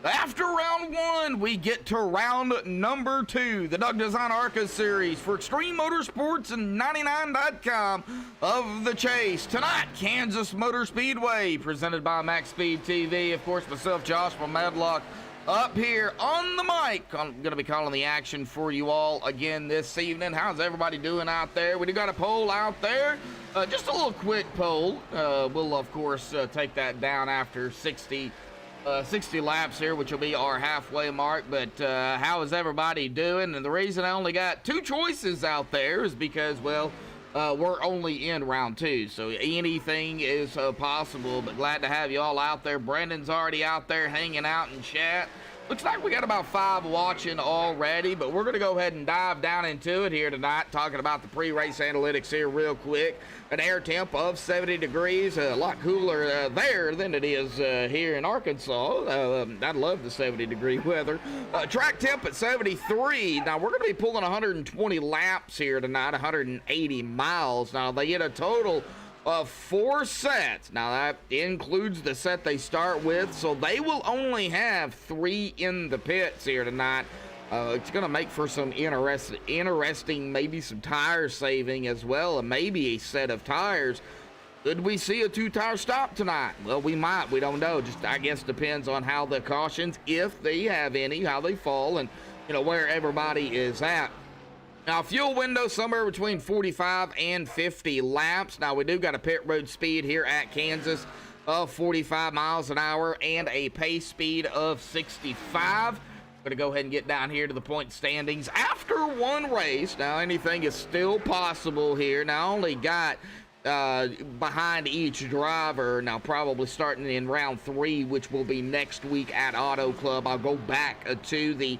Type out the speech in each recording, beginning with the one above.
After round one, we get to round number two, the Doug Design ARCA series for Extreme Motorsports and 99.com of the Chase. Tonight, Kansas Motor Speedway, presented by MaxSpeedTV. Of course, myself, Joshua Medlock, up here on the mic. I'm going to be calling the action for you all again this evening. How's everybody doing out there? We do got a poll out there. Just a little quick poll. We'll, of course, take that down after 60 laps here, which will be our halfway mark. But how is everybody doing? And the reason I only got two choices out there is because, well, we're only in round two, so anything is possible. But glad to have you all out there. Brendan's already out there hanging out in chat. Looks like we got about 5 watching already, but we're going to go ahead and dive down into it here tonight, talking about the pre-race analytics here real quick. An air temp of 70 degrees, a lot cooler there than it is here in Arkansas. I'd love the 70-degree weather. Track temp at 73. Now, we're going to be pulling 120 laps here tonight, 180 miles. Now, they get a total of 4 sets. Now that includes the set they start with, so they will only have 3 in the pits here tonight. It's going to make for some interesting, maybe some tire saving as well, and maybe a set of tires. Could we see a 2-tire stop tonight? Well, we might. We don't know. Just, I guess, depends on how the cautions, if they have any, how they fall, and, you know, where everybody is at. Now, fuel window somewhere between 45 and 50 laps. Now, we do got a pit road speed here at Kansas of 45 miles an hour and a pace speed of 65. Going to go ahead and get down here to the point standings after one race. Now, anything is still possible here. Now, I only got behind each driver. Now, probably starting in round 3, which will be next week at Auto Club. I'll go back to the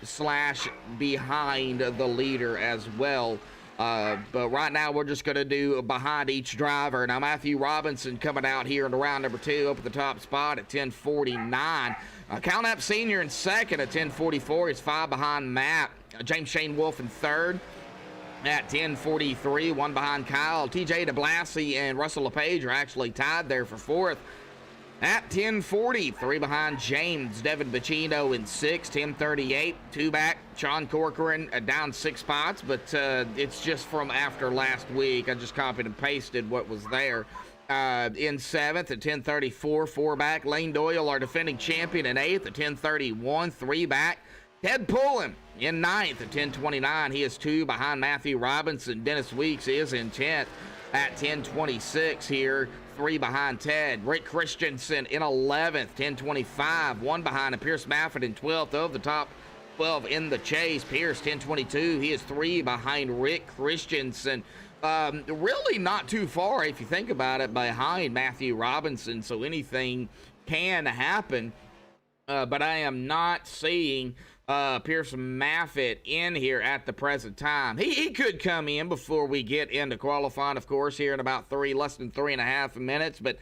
slash behind the leader as well. But right now we're just going to do behind each driver. Now, Matthew Robinson coming out here in round number 2 up at the top spot at 10:49. Calnap Sr. in second at 10:44. He's 5 behind Matt. James Shane Wolf in third at 10:43. 1 behind Kyle. TJ DeBlassie and Russell LePage are actually tied there for 4th. At 10:40, 3 behind James. Devin Bacino in 6th, 10:38. 2 back, Sean Corcoran down 6 spots, but it's just from after last week. I just copied and pasted what was there. In 7th at 10:34, 4 back. Lane Doyle, our defending champion, in 8th at 10:31, 3 back. Ted Pullen in 9th at 10:29. He is 2 behind Matthew Robinson. Dennis Weeks is in 10th at 10:26 here. 3 behind Ted. Rick Christensen in 11th, 10:25. 1 behind Pierce Maffett in 12th of the top 12 in the chase. Pierce 10:22. He is 3 behind Rick Christensen. Really not too far, if you think about it, behind Matthew Robinson, so anything can happen. But I am not seeing Pierce Maffett in here at the present time. He could come in before we get into qualifying, of course, here in about less than 3.5 minutes. But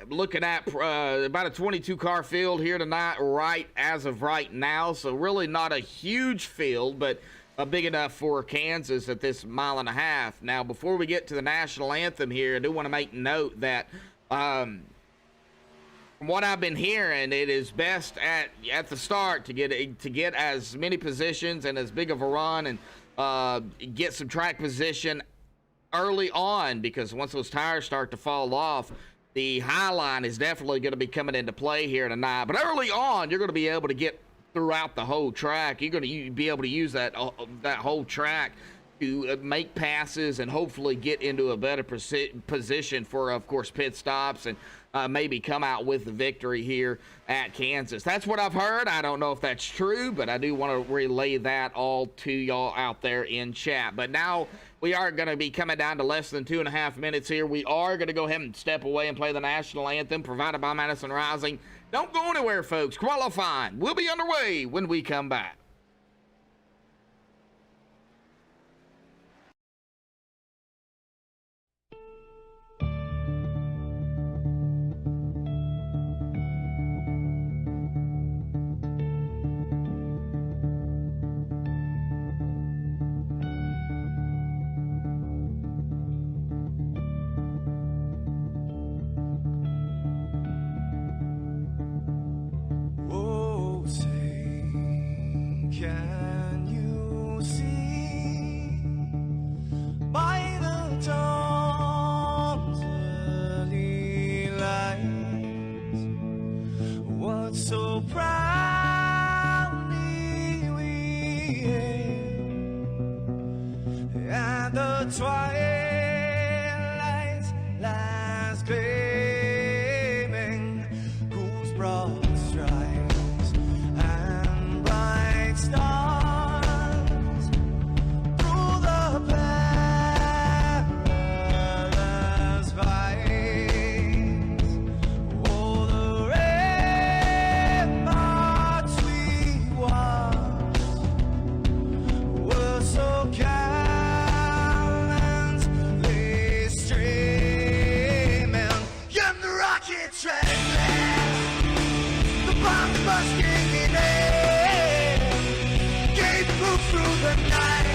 looking at about a 22 car field here tonight, right as of right now. So really not a huge field, but big enough for Kansas at this 1.5 miles. Now, before we get to the national anthem here, I do want to make note that from what I've been hearing, it is best at the start to get as many positions and as big of a run and get some track position early on, because once those tires start to fall off, the high line is definitely going to be coming into play here tonight. But early on, you're going to be able to get throughout the whole track. You're going to be able to use that whole track to make passes and hopefully get into a better position for, of course, pit stops and maybe come out with the victory here at Kansas. That's what I've heard. I don't know if that's true, but I do want to relay that all to y'all out there in chat. But now we are going to be coming down to less than 2.5 minutes here. We are going to go ahead and step away and play the national anthem provided by Madison Rising. Don't go anywhere, folks. Qualifying will be underway when we come back. proudly we hail, and the twilight's last gleaming, whose broad stripes and bright stars through the perilous fight. Oh, the ramparts we watched were so gallantly streaming, and the rockets ran fast, the bombs bursting in air, gave proof through the night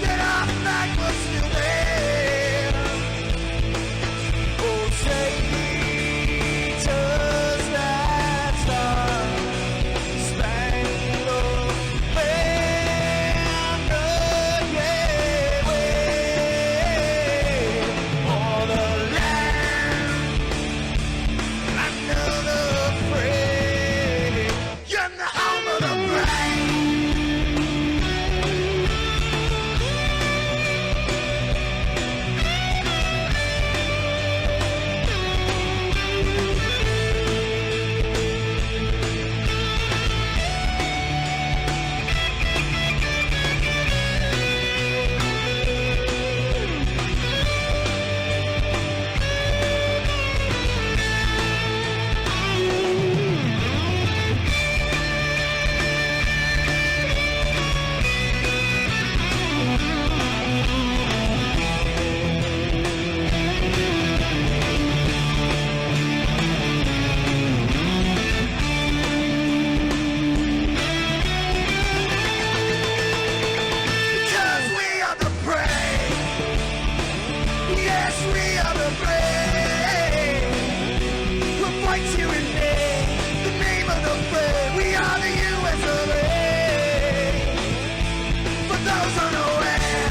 that our flag was still there. Oh, traitors that star-spangled banner, yeah, wave for the land under the free, and the home of the brave. Because we are the brave. Yes, we are the brave. We'll fight you in the name of the brave. We are the US of A. For those unaware,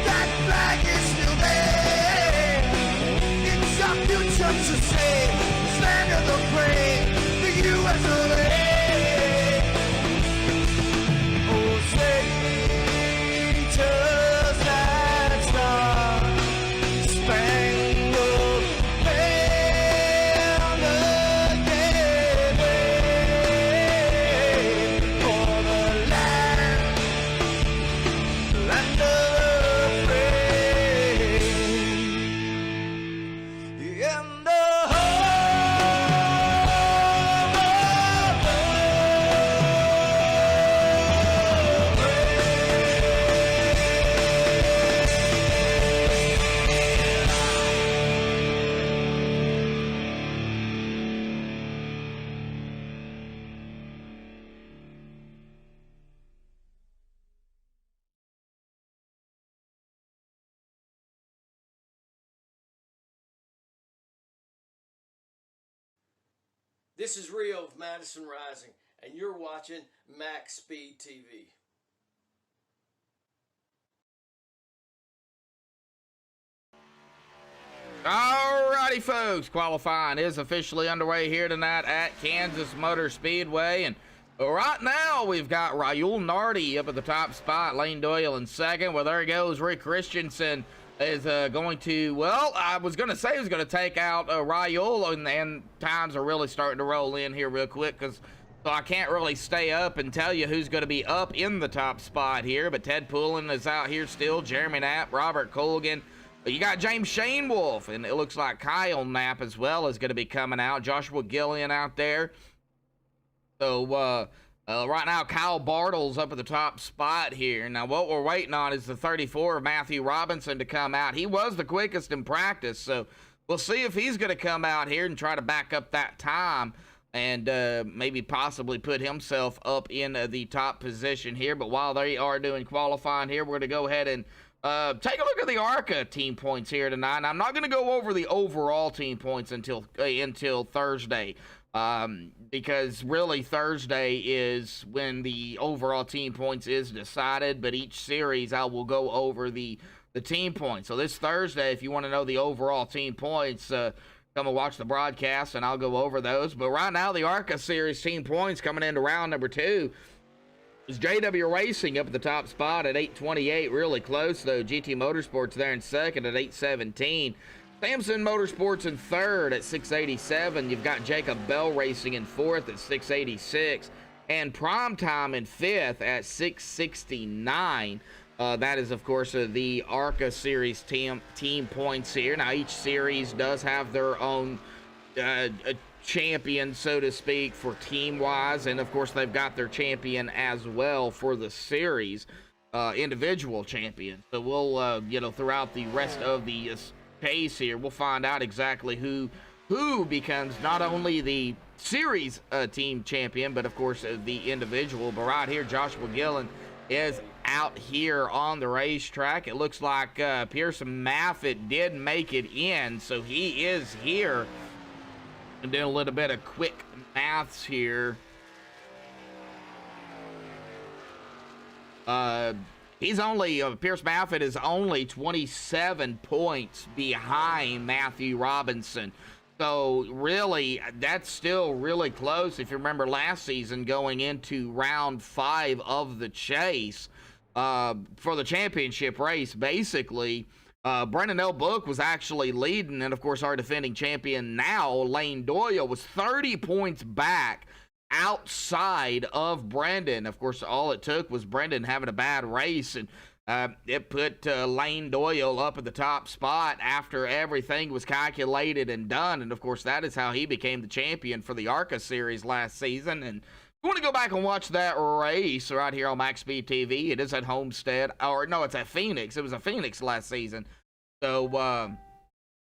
that flag is still there. It's our future to save. Stand of the brave, the US of A. Oh, traitors that star-spangled banner, yeah, wave for the land under the free, in the This is Rio of Madison Rising, and you're watching MaxSpeedTV. Alrighty, folks, qualifying is officially underway here tonight at Kansas Motor Speedway, and right now we've got Raul Nardi up at the top spot, Lane Doyle in second. Well, there he goes. Rick Christensen is going to, well, I was going to say he was going to take out Raul, and times are really starting to roll in here real quick, because so I can't really stay up and tell you who's going to be up in the top spot here, but Ted Poulin is out here still, Jeremy Knapp, Robert Colgan. But you got James Shane Wolf, and it looks like Kyle Knapp as well is going to be coming out. Joshua Gillian out there. So right now, Kyle Bartle's up at the top spot here. Now, what we're waiting on is the 34 of Matthew Robinson to come out. He was the quickest in practice, so we'll see if he's going to come out here and try to back up that time and maybe possibly put himself up in the top position here. But while they are doing qualifying here, we're going to go ahead and take a look at the ARCA team points here tonight. And I'm not going to go over the overall team points until Thursday. Because really Thursday is when the overall team points is decided, but each series I will go over the team points. So this Thursday, if you want to know the overall team points, come and watch the broadcast, and I'll go over those. But right now, the ARCA Series team points coming into round number 2 is JW Racing up at the top spot at 828. Really close, though. GT Motorsports there in second at 817. Samson Motorsports in third at 687. You've got Jacob Bell Racing in fourth at 686. And Primetime in fifth at 669. That is, of course, the ARCA Series team points here. Now, each series does have their own champion, so to speak, for team-wise. And, of course, they've got their champion as well for the series, individual champion. So we'll, throughout the rest of the case here, we'll find out exactly who becomes not only the series team champion, but of course the individual. But right here, Joshua Gillen is out here on the racetrack. It looks like Pearson Maffitt did make it in, so he is here. And doing a little bit of quick maths here. He's only, Pierce Maffitt is only 27 points behind Matthew Robinson. So really, that's still really close. If you remember last season, going into round 5 of the chase for the championship race, basically, Brendan L. Book was actually leading. And of course, our defending champion now, Lane Doyle, was 30 points back outside of Brendan. Of course, all it took was Brendan having a bad race, and it put Lane Doyle up at the top spot after everything was calculated and done. And of course, that is how he became the champion for the ARCA Series last season. And if you want to go back and watch that race right here on MaxSpeedTV, it is at Homestead, or no, it's at Phoenix. It was at Phoenix last season. So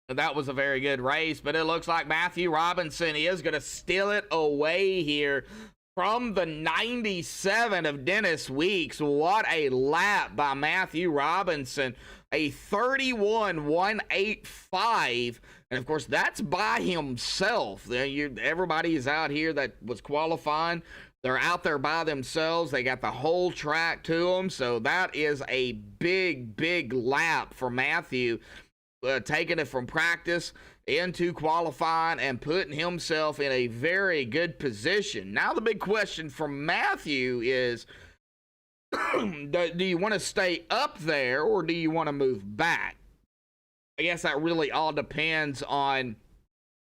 that was a very good race, but it looks like Matthew Robinson is going to steal it away here from the 97 of Dennis Weeks. What a lap by Matthew Robinson. A 31.185. And of course, that's by himself. Everybody is out here that was qualifying. They're out there by themselves. They got the whole track to them. So that is a big, big lap for Matthew. Taking it from practice into qualifying and putting himself in a very good position. Now the big question for Matthew is, do you want to stay up there or do you want to move back? I guess that really all depends on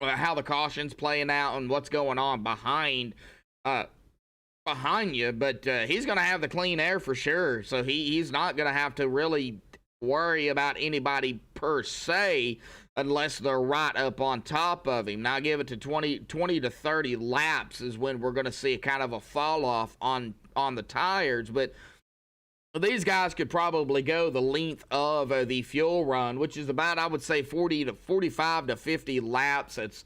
how the caution's playing out and what's going on behind you. But he's going to have the clean air for sure. So he's not going to have to really worry about anybody per se unless they're right up on top of him. Now give it to 20 to 30 laps is when we're going to see a kind of a fall off on the tires. But these guys could probably go the length of the fuel run, which is about, I would say, 40 to 45 to 50 laps. It's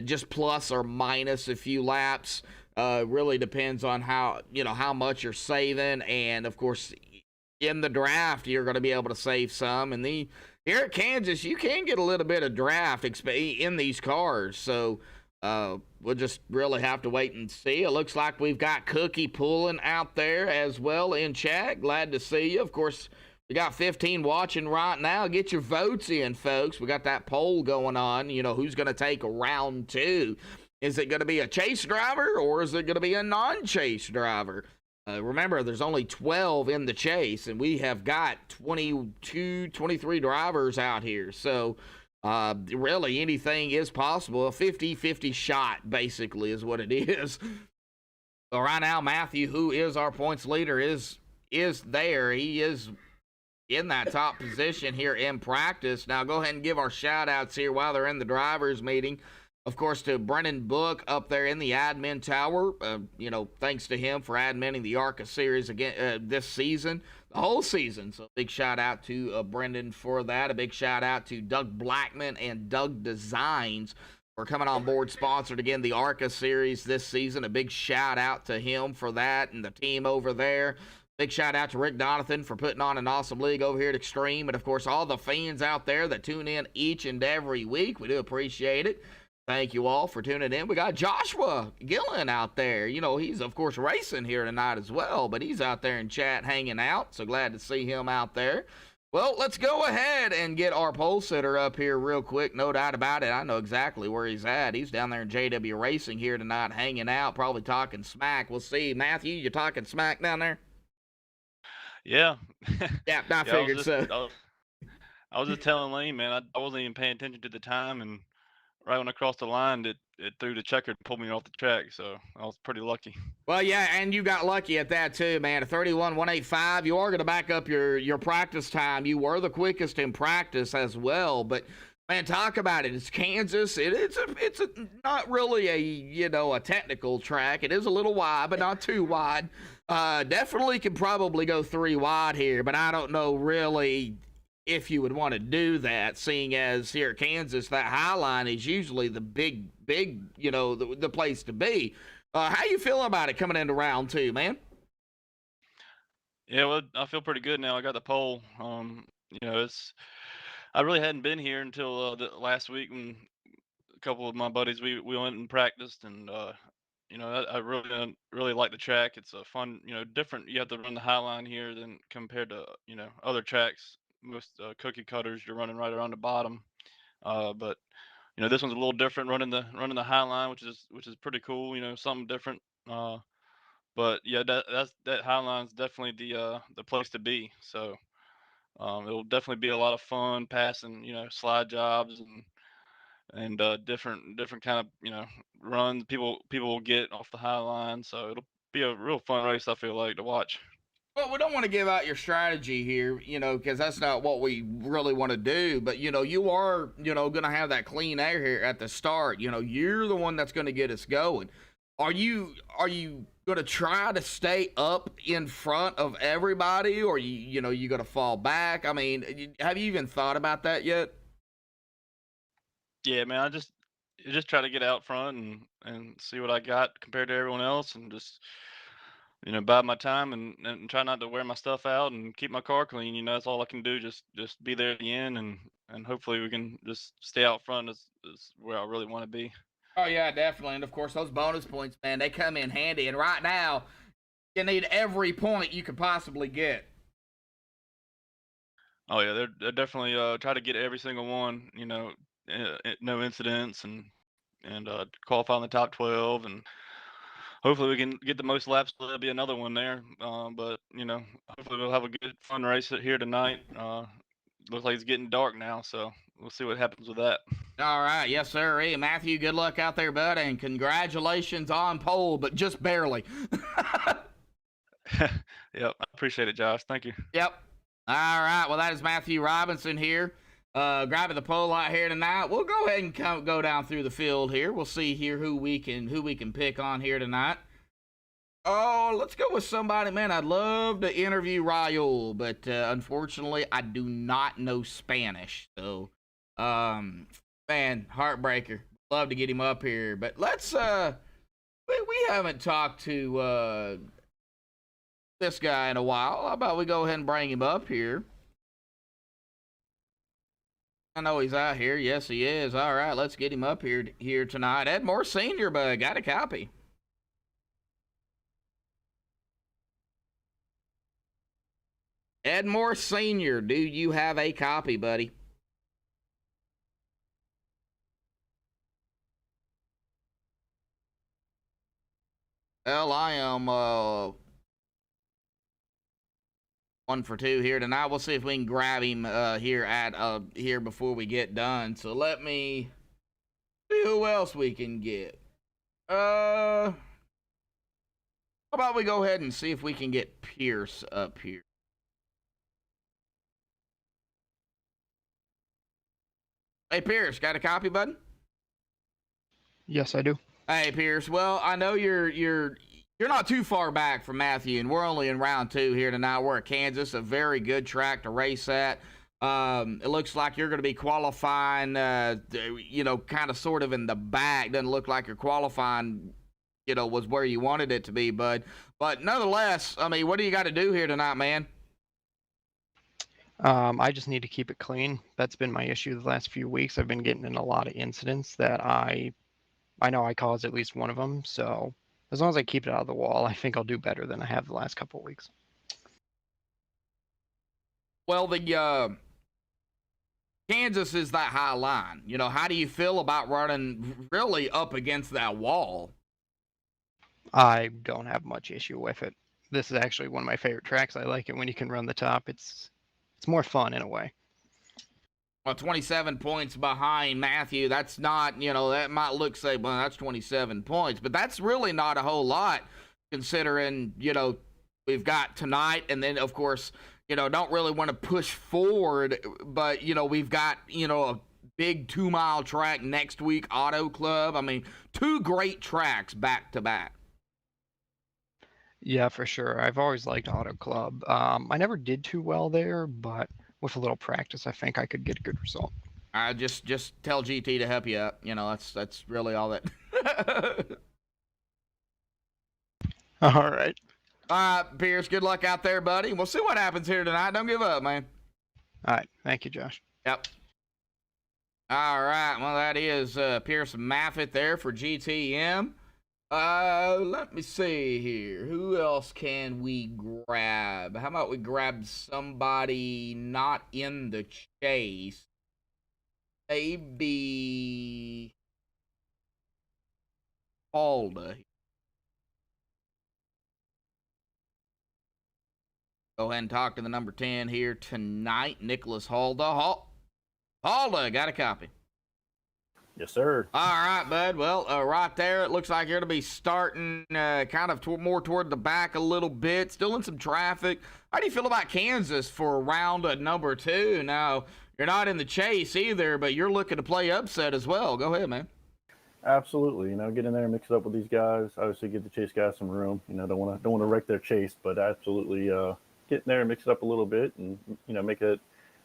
just plus or minus a few laps. Really depends on how much you're saving. And of course, in the draft, you're going to be able to save some. And here at Kansas, you can get a little bit of draft in these cars. So we'll just really have to wait and see. It looks like we've got Cookie pulling out there as well in chat. Glad to see you. Of course, we got 15 watching right now. Get your votes in, folks. We got that poll going on. Who's going to take round 2? Is it going to be a chase driver or is it going to be a non-chase driver? Remember, there's only 12 in the chase, and we have got 23 drivers out here. So, really, anything is possible. A 50-50 shot, basically, is what it is. So, right now, Matthew, who is our points leader, is there. He is in that top position here in practice. Now, go ahead and give our shout-outs here while they're in the drivers' meeting. Of course, to Brennan Book up there in the admin tower. Thanks to him for adminning the ARCA Series again this season, the whole season. So big shout out to Brendan for that. A big shout out to Doug Blackman and Doug Designs for coming on board, sponsored again the ARCA Series this season. A big shout out to him for that and the team over there. Big shout out to Rick Donathan for putting on an awesome league over here at Extreme. And of course, all the fans out there that tune in each and every week. We do appreciate it. Thank you all for tuning in. We got Joshua Gillen out there. He's, of course, racing here tonight as well, but he's out there in chat hanging out, so glad to see him out there. Well, let's go ahead and get our pole sitter up here real quick. No doubt about it. I know exactly where he's at. He's down there in JW Racing here tonight, hanging out, probably talking smack. We'll see. Matthew, you talking smack down there? Yeah. Yeah, I figured so. I was just telling Lane, man, I wasn't even paying attention to the time, and right when I crossed the line, it threw the checker and pulled me off the track, so I was pretty lucky. Well, yeah, and you got lucky at that too, man. A 31.185. You are going to back up your practice time. You were the quickest in practice as well, but man, talk about it. It's Kansas. It's not really a technical track. It is a little wide, but not too wide. Definitely could probably go 3 wide here, but I don't know really if you would want to do that, seeing as here at Kansas, that high line is usually the big, the place to be. How you feeling about it coming into round 2, man? Yeah, well, I feel pretty good now. I got the pole. I really hadn't been here until the last week when a couple of my buddies we went and practiced, and I really like the track. It's a fun, different. You have to run the high line here than compared to other tracks. Most cookie cutters you're running right around the bottom, but this one's a little different, running the high line, which is pretty cool. Something different. But yeah, that high line's definitely the place to be. So it'll definitely be a lot of fun passing, slide jobs and different kind of runs people will get off the high line. So it'll be a real fun race, I feel like, to watch. Well, we don't want to give out your strategy here, because that's not what we really want to do. But, you are, going to have that clean air here at the start. You're the one that's going to get us going. Are you going to try to stay up in front of everybody, or you going to fall back? I mean, have you even thought about that yet? Yeah, man, I just try to get out front and see what I got compared to everyone else, and just bide my time and try not to wear my stuff out and keep my car clean. That's all I can do. Just be there at the end, and hopefully we can just stay out front is where I really want to be. Oh yeah, definitely. And of course, those bonus points, man, they come in handy. And right now, you need every point you could possibly get. Oh yeah, they're definitely try to get every single one. No incidents, and qualify in the top 12, and hopefully we can get the most laps. There'll be another one there. But hopefully we'll have a good fun race here tonight. Looks like it's getting dark now, so we'll see what happens with that. All right, yes, sir. Hey, Matthew, good luck out there, bud, and congratulations on pole, but just barely. Yep, I appreciate it, Josh. Thank you. Yep. All right, well, that is Matthew Robinson here, grabbing the pole out here tonight. We'll go ahead and go down through the field here. We'll see here who we can pick on here tonight. Oh, let's go with somebody, man. I'd love to interview Raul, but unfortunately, I do not know Spanish. So, man, heartbreaker. Love to get him up here, but let's we haven't talked to this guy in a while. How about we go ahead and bring him up here? I know he's out here. Yes, he is. All right, let's get him up here tonight. Edmore Senior, bud, got a copy. Edmore Senior, do you have a copy, buddy? Well, I am 1 for 2 here tonight. We'll see if we can grab him here before we get done. So let me see who else we can get. How about we go ahead and see if we can get Pierce up here. Hey, Pierce, got a copy, bud? Yes, I do. Hey, Pierce. Well, I know you're not too far back from Matthew, and we're only in round 2 here tonight. We're at Kansas, a very good track to race at. It looks like you're going to be qualifying, kind of sort of in the back. Doesn't look like you're qualifying, was where you wanted it to be, bud. But nonetheless, I mean, what do you got to do here tonight, man? I just need to keep it clean. That's been my issue the last few weeks. I've been getting in a lot of incidents that I know I caused at least one of them. So as long as I keep it out of the wall, I think I'll do better than I have the last couple of weeks. Well, the Kansas is that high line. You know, how do you feel about running really up against that wall? I don't have much issue with it. This is actually one of my favorite tracks. I like it when you can run the top. It's more fun in a way. Well, 27 points behind Matthew. That's not, you know, that might look, say, well, that's 27 points, but that's really not a whole lot considering, you know, we've got tonight, and then, of course, you know, don't really want to push forward, but, you know, we've got, you know, a big 2-mile track next week, Auto Club. I mean, 2 great tracks back to back. Yeah, for sure. I've always liked Auto Club. I never did too well there, but with a little practice, I think I could get a good result. I just tell GT to help you up. You know, that's really all that. All right. All right, Pierce, good luck out there, buddy. We'll see what happens here tonight. Don't give up, man. All right. Thank you, Josh. Yep. All right. Well, that is Pierce Maffitt there for GTM. Let me see here. Who else can we grab? How about we grab somebody not in the chase? Maybe Alda. Go ahead and talk to the number 10 here tonight, Nicholas Halda. Halda, got a copy. Yes, sir. All right, bud. Well, right there, it looks like you're going to be starting kind of more toward the back a little bit. Still in some traffic. How do you feel about Kansas for round number 2? Now, you're not in the chase either, but you're looking to play upset as well. Go ahead, man. Absolutely. You know, get in there and mix it up with these guys. Obviously, give the chase guys some room. You know, don't want to wreck their chase, but absolutely get in there and mix it up a little bit, and you know, make it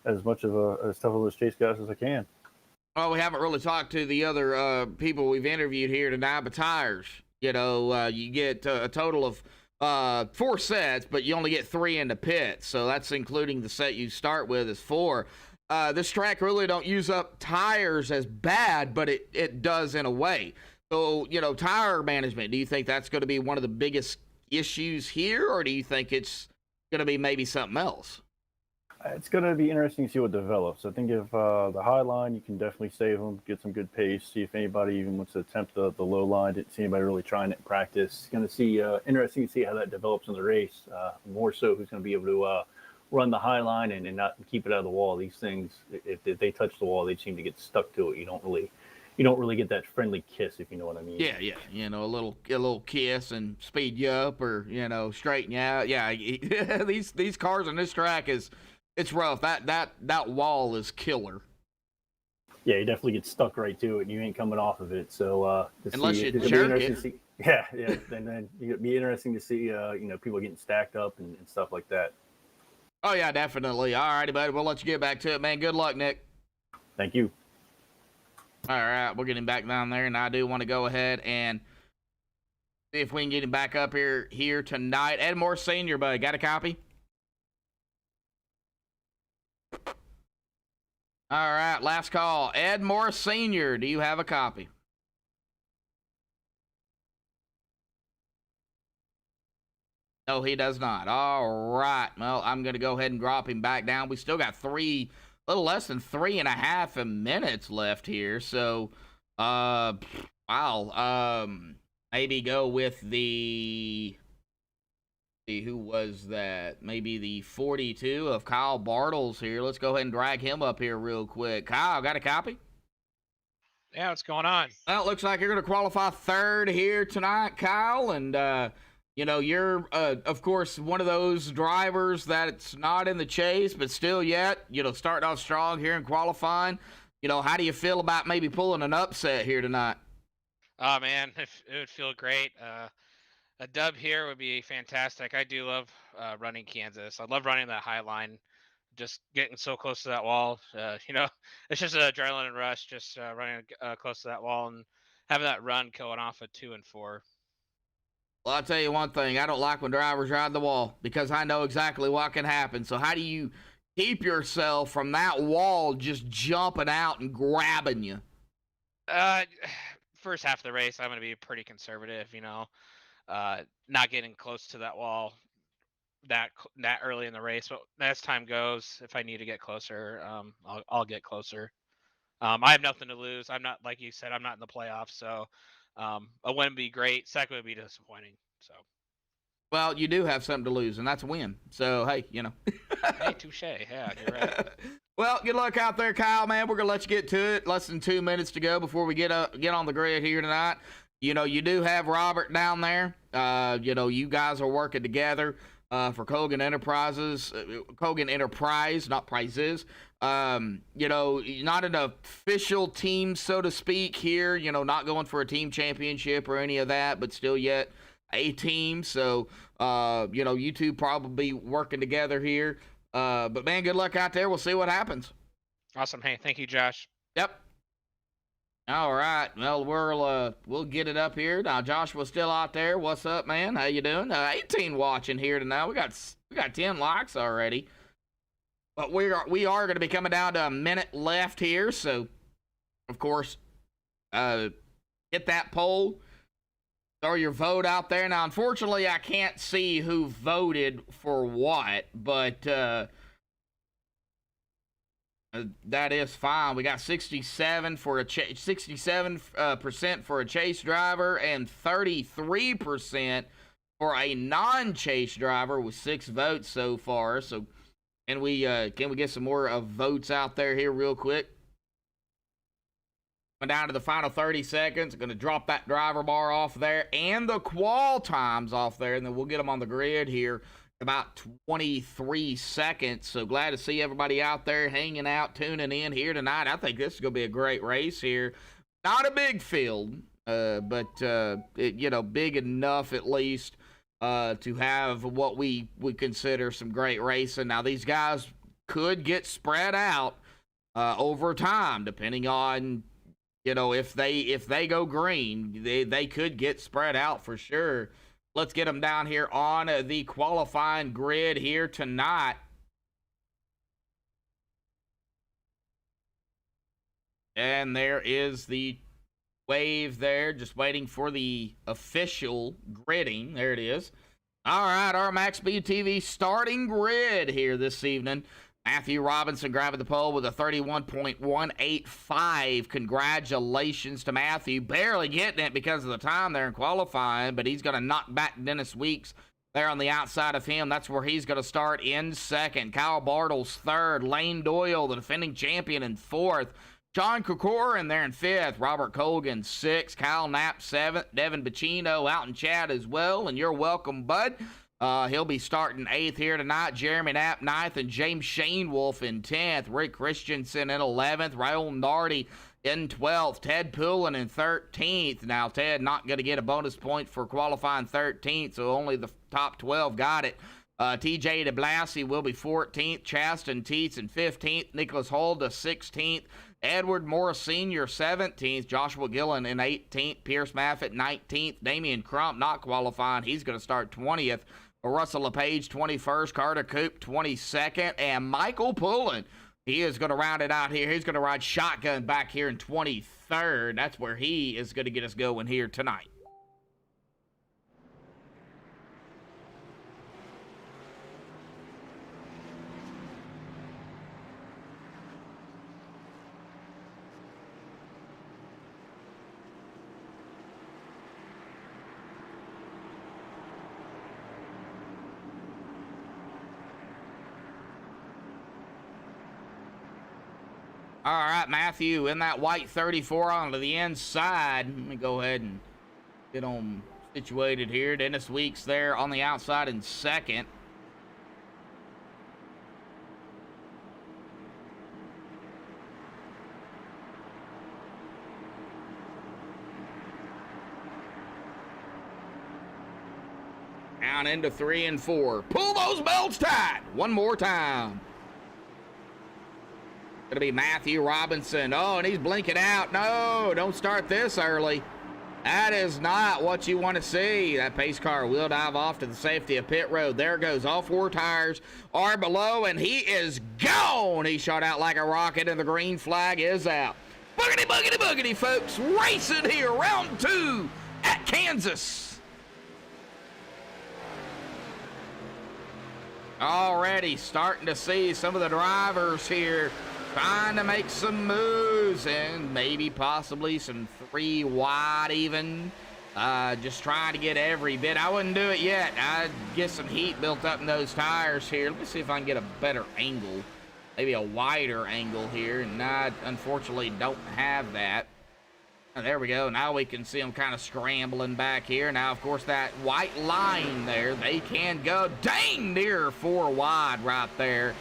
as much of as tough of those chase guys as I can. Well, we haven't really talked to the other people we've interviewed here tonight, but tires. You know, you get a total of 4 sets, but you only get 3 in the pit. So that's including the set you start with is 4. This track really don't use up tires as bad, but it does in a way. So, you know, tire management, do you think that's going to be one of the biggest issues here, or do you think it's going to be maybe something else? It's going to be interesting to see what develops. I think if the high line, you can definitely save them, get some good pace, see if anybody even wants to attempt the low line. Didn't see anybody really trying it in practice. Going to see interesting to see how that develops in the race. More so who's going to be able to run the high line and not keep it out of the wall. These things, if they touch the wall, they seem to get stuck to it. You don't really get that friendly kiss, if you know what I mean. Yeah. You know, a little kiss and speed you up, or you know, straighten you out. Yeah, these cars on this track it's rough. That wall is killer. Yeah, you definitely get stuck right to it, and you ain't coming off of it. So unless you jerk it. Yeah. And then it'd be interesting to see you know, people getting stacked up and stuff like that. Oh yeah, definitely. All righty, buddy. We'll let you get back to it, man. Good luck, Nick. Thank you. All right, we're getting back down there, and I do want to go ahead and see if we can get him back up here tonight. Ed Morse Sr., buddy, got a copy? All right, last call. Ed Morse Sr., do you have a copy? No, he does not. All right. Well, I'm going to go ahead and drop him back down. We still got a little less than 3.5 minutes left here. So, wow. Maybe go with who was that? Maybe the 42 of Kyle Bartles here. Let's go ahead and drag him up here real quick. Kyle, got a copy? Yeah, what's going on? Well, it looks like you're going to qualify 3rd here tonight, Kyle. And, you know, you're, of course, one of those drivers that's not in the chase, but still yet, you know, starting off strong here in qualifying. You know, how do you feel about maybe pulling an upset here tonight? Oh, man, it would feel great. A dub here would be fantastic. I do love running Kansas. I love running that high line, just getting so close to that wall. You know, it's just an adrenaline rush, just running close to that wall and having that run going off at 2 and 4. Well, I'll tell you one thing. I don't like when drivers ride the wall because I know exactly what can happen. So how do you keep yourself from that wall just jumping out and grabbing you? First half of the race, I'm going to be pretty conservative, you know, not getting close to that wall. that early in the race. But as time goes, if I need to get closer, I'll get closer. I have nothing to lose. I'm not, like you said, I'm not in the playoffs, so a win would be great. Second would be disappointing. So. Well, you do have something to lose, and that's a win. So, hey, Hey, touche. Yeah, you're right. Well, good luck out there, Kyle, man. We're going to let you get to it. Less than 2 minutes to go before we get on the grid here tonight. You do have Robert down there. You guys are working together for Kogan Enterprises. Kogan Enterprise, not prizes. Not an official team, so to speak, here. Not going for a team championship or any of that, but still yet a team. So, you two probably working together here. But man, good luck out there. We'll see what happens. Awesome. Hey, thank you, Josh. Yep. All right. Well, we'll get it up here now. Joshua's still out there. What's up, man? How you doing? 18 watching here tonight. We got 10 likes already. But we are going to be coming down to a minute left here. So, of course, hit that poll. Throw your vote out there. Now, unfortunately, I can't see who voted for what, but that is fine. We got 67% for a chase driver and 33% for a non-chase driver with 6 votes so far. So, can we get some more votes out there here real quick? Down to the final 30 seconds. Going to drop that driver bar off there and the qual times off there, and then we'll get them on the grid here about 23 seconds. So glad to see everybody out there hanging out, tuning in here tonight. I think this is going to be a great race here. Not a big field, but big enough at least to have what we would consider some great racing. Now, these guys could get spread out over time, depending on if they go green, they could get spread out for sure. Let's get them down here on the qualifying grid here tonight. And there is the wave there, just waiting for the official gridding. There it is. All right, our MaxSpeedTV starting grid here this evening. Matthew Robinson grabbing the pole with a 31.185. Congratulations to Matthew. Barely getting it because of the time there in qualifying, but he's going to knock back Dennis Weeks there on the outside of him. That's where he's going to start in second. Kyle Bartles third. Lane Doyle, the defending champion, in fourth. John Kokor in there in fifth. Robert Colgan sixth. Kyle Knapp seventh. Devin Bacino out in chat as well, and you're welcome, bud. He'll be starting 8th here tonight. Jeremy Knapp 9th, and James ShaneWolf in 10th. Rick Christensen in 11th. Raul Nardi in 12th. Ted Poulin in 13th. Now, Ted not going to get a bonus point for qualifying 13th, so only the top 12 got it. TJ DeBlassie will be 14th. Chaston Teets in 15th. Nicholas Holda 16th. Edward Morris Sr. 17th. Joshua Gillen in 18th. Pierce Maffitt 19th. Damian Crump not qualifying. He's going to start 20th. Russell LePage 21st. Carter Coop 22nd. And Michael Pullen, he is going to round it out here. He's going to ride shotgun back here in 23rd. That's where he is going to get us going here tonight. All right, Matthew in that white 34 onto the inside. Let me go ahead and get them situated here. Dennis Weeks there on the outside in second. Down into 3 and 4. Pull those belts tight. One more time. Going to be Matthew Robinson. Oh, and he's blinking out. No, don't start this early. That is not what you want to see. That pace car will dive off to the safety of pit road. There goes. All 4 tires are below, and he is gone. He shot out like a rocket, and the green flag is out. Boogity, boogity, boogity, folks. Racing here, round 2 at Kansas. Already starting to see some of the drivers here trying to make some moves and maybe possibly some 3 wide even. Just trying to get every bit. I wouldn't do it yet. I'd get some heat built up in those tires here. Let me see if I can get a better angle. Maybe a wider angle here. And I unfortunately don't have that. There we go. Now we can see them kind of scrambling back here. Now, of course, that white line there, they can go dang near 4 wide right there.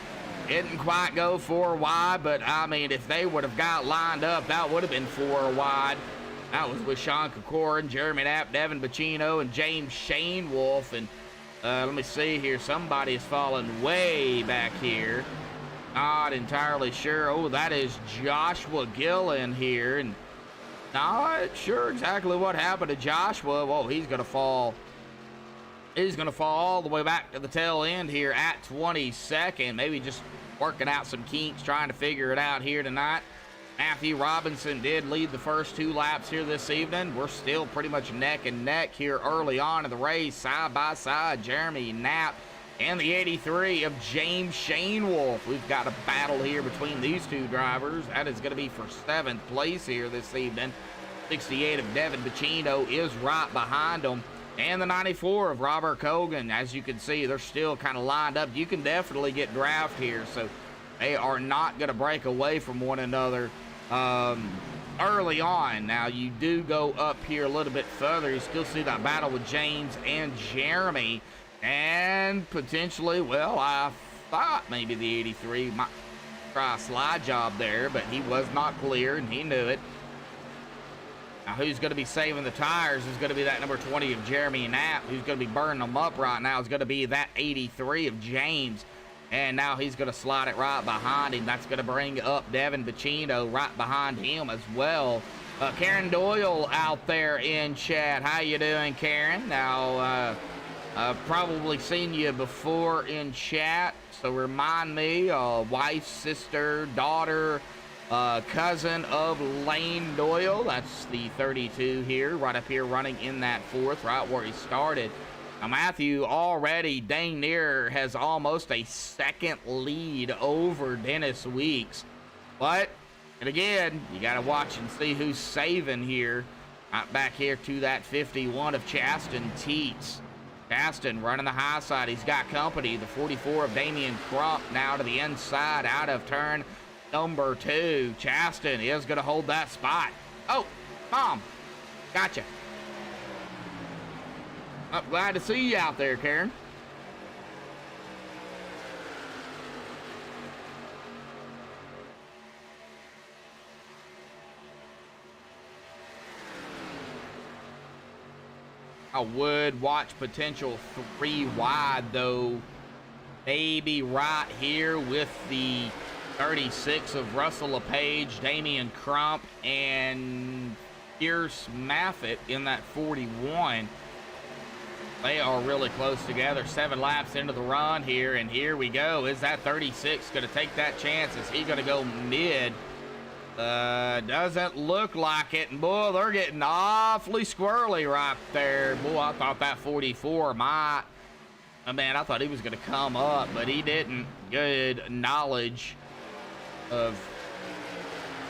Didn't quite go 4 wide, but, I mean, if they would have got lined up, that would have been 4 wide. That was with Sean Kokorin, Jeremy Knapp, Devin Bacino, and James Shane Wolf. And let me see here. Somebody is falling way back here. Not entirely sure. Oh, that is Joshua Gillen here. And not sure exactly what happened to Joshua. Whoa, he's going to fall. He's going to fall all the way back to the tail end here at 22nd. Maybe just working out some kinks, trying to figure it out here tonight. Matthew Robinson did lead the first 2 laps here this evening. We're still pretty much neck and neck here early on in the race, side by side. Jeremy Knapp and the 83 of James Shane Wolf. We've got a battle here between these 2 drivers. That is going to be for 7th place here this evening. 68 of Devin Bacino is right behind them. And the 94 of Robert Cogan. As you can see, they're still kind of lined up. You can definitely get draft here, so they are not going to break away from one another early on. Now, you do go up here a little bit further. You still see that battle with James and Jeremy. And potentially, well, I thought maybe the 83 might try a slide job there, but he was not clear, and he knew it. Now, who's going to be saving the tires is going to be that number 20 of Jeremy Knapp. Who's going to be burning them up right now is going to be that 83 of James. And now he's going to slide it right behind him. That's going to bring up Devin Bacino right behind him as well. Karen Doyle out there in chat. How you doing, Karen? Now, I've probably seen you before in chat, so remind me, wife, sister, daughter, cousin of Lane Doyle. That's the 32 here, right up here running in that 4th, right where he started. Now, Matthew already dang near has almost a 2nd lead over Dennis Weeks. But, and again, you got to watch and see who's saving here. Right back here to that 51 of Chasten Teets. Chasten running the high side. He's got company. The 44 of Damian Crump now to the inside out of turn number 2. Chasten is going to hold that spot. Oh, Mom. Gotcha. I'm glad to see you out there, Karen. I would watch potential 3 wide, though. Maybe right here with the 36 of Russell LePage, Damian Crump, and Pierce Maffitt in that 41. They are really close together. 7 laps into the run here, and here we go. Is that 36 going to take that chance? Is he going to go mid? Doesn't look like it. And, boy, they're getting awfully squirrely right there. Boy, I thought that 44 might. Oh, man, I thought he was going to come up, but he didn't. Good knowledge of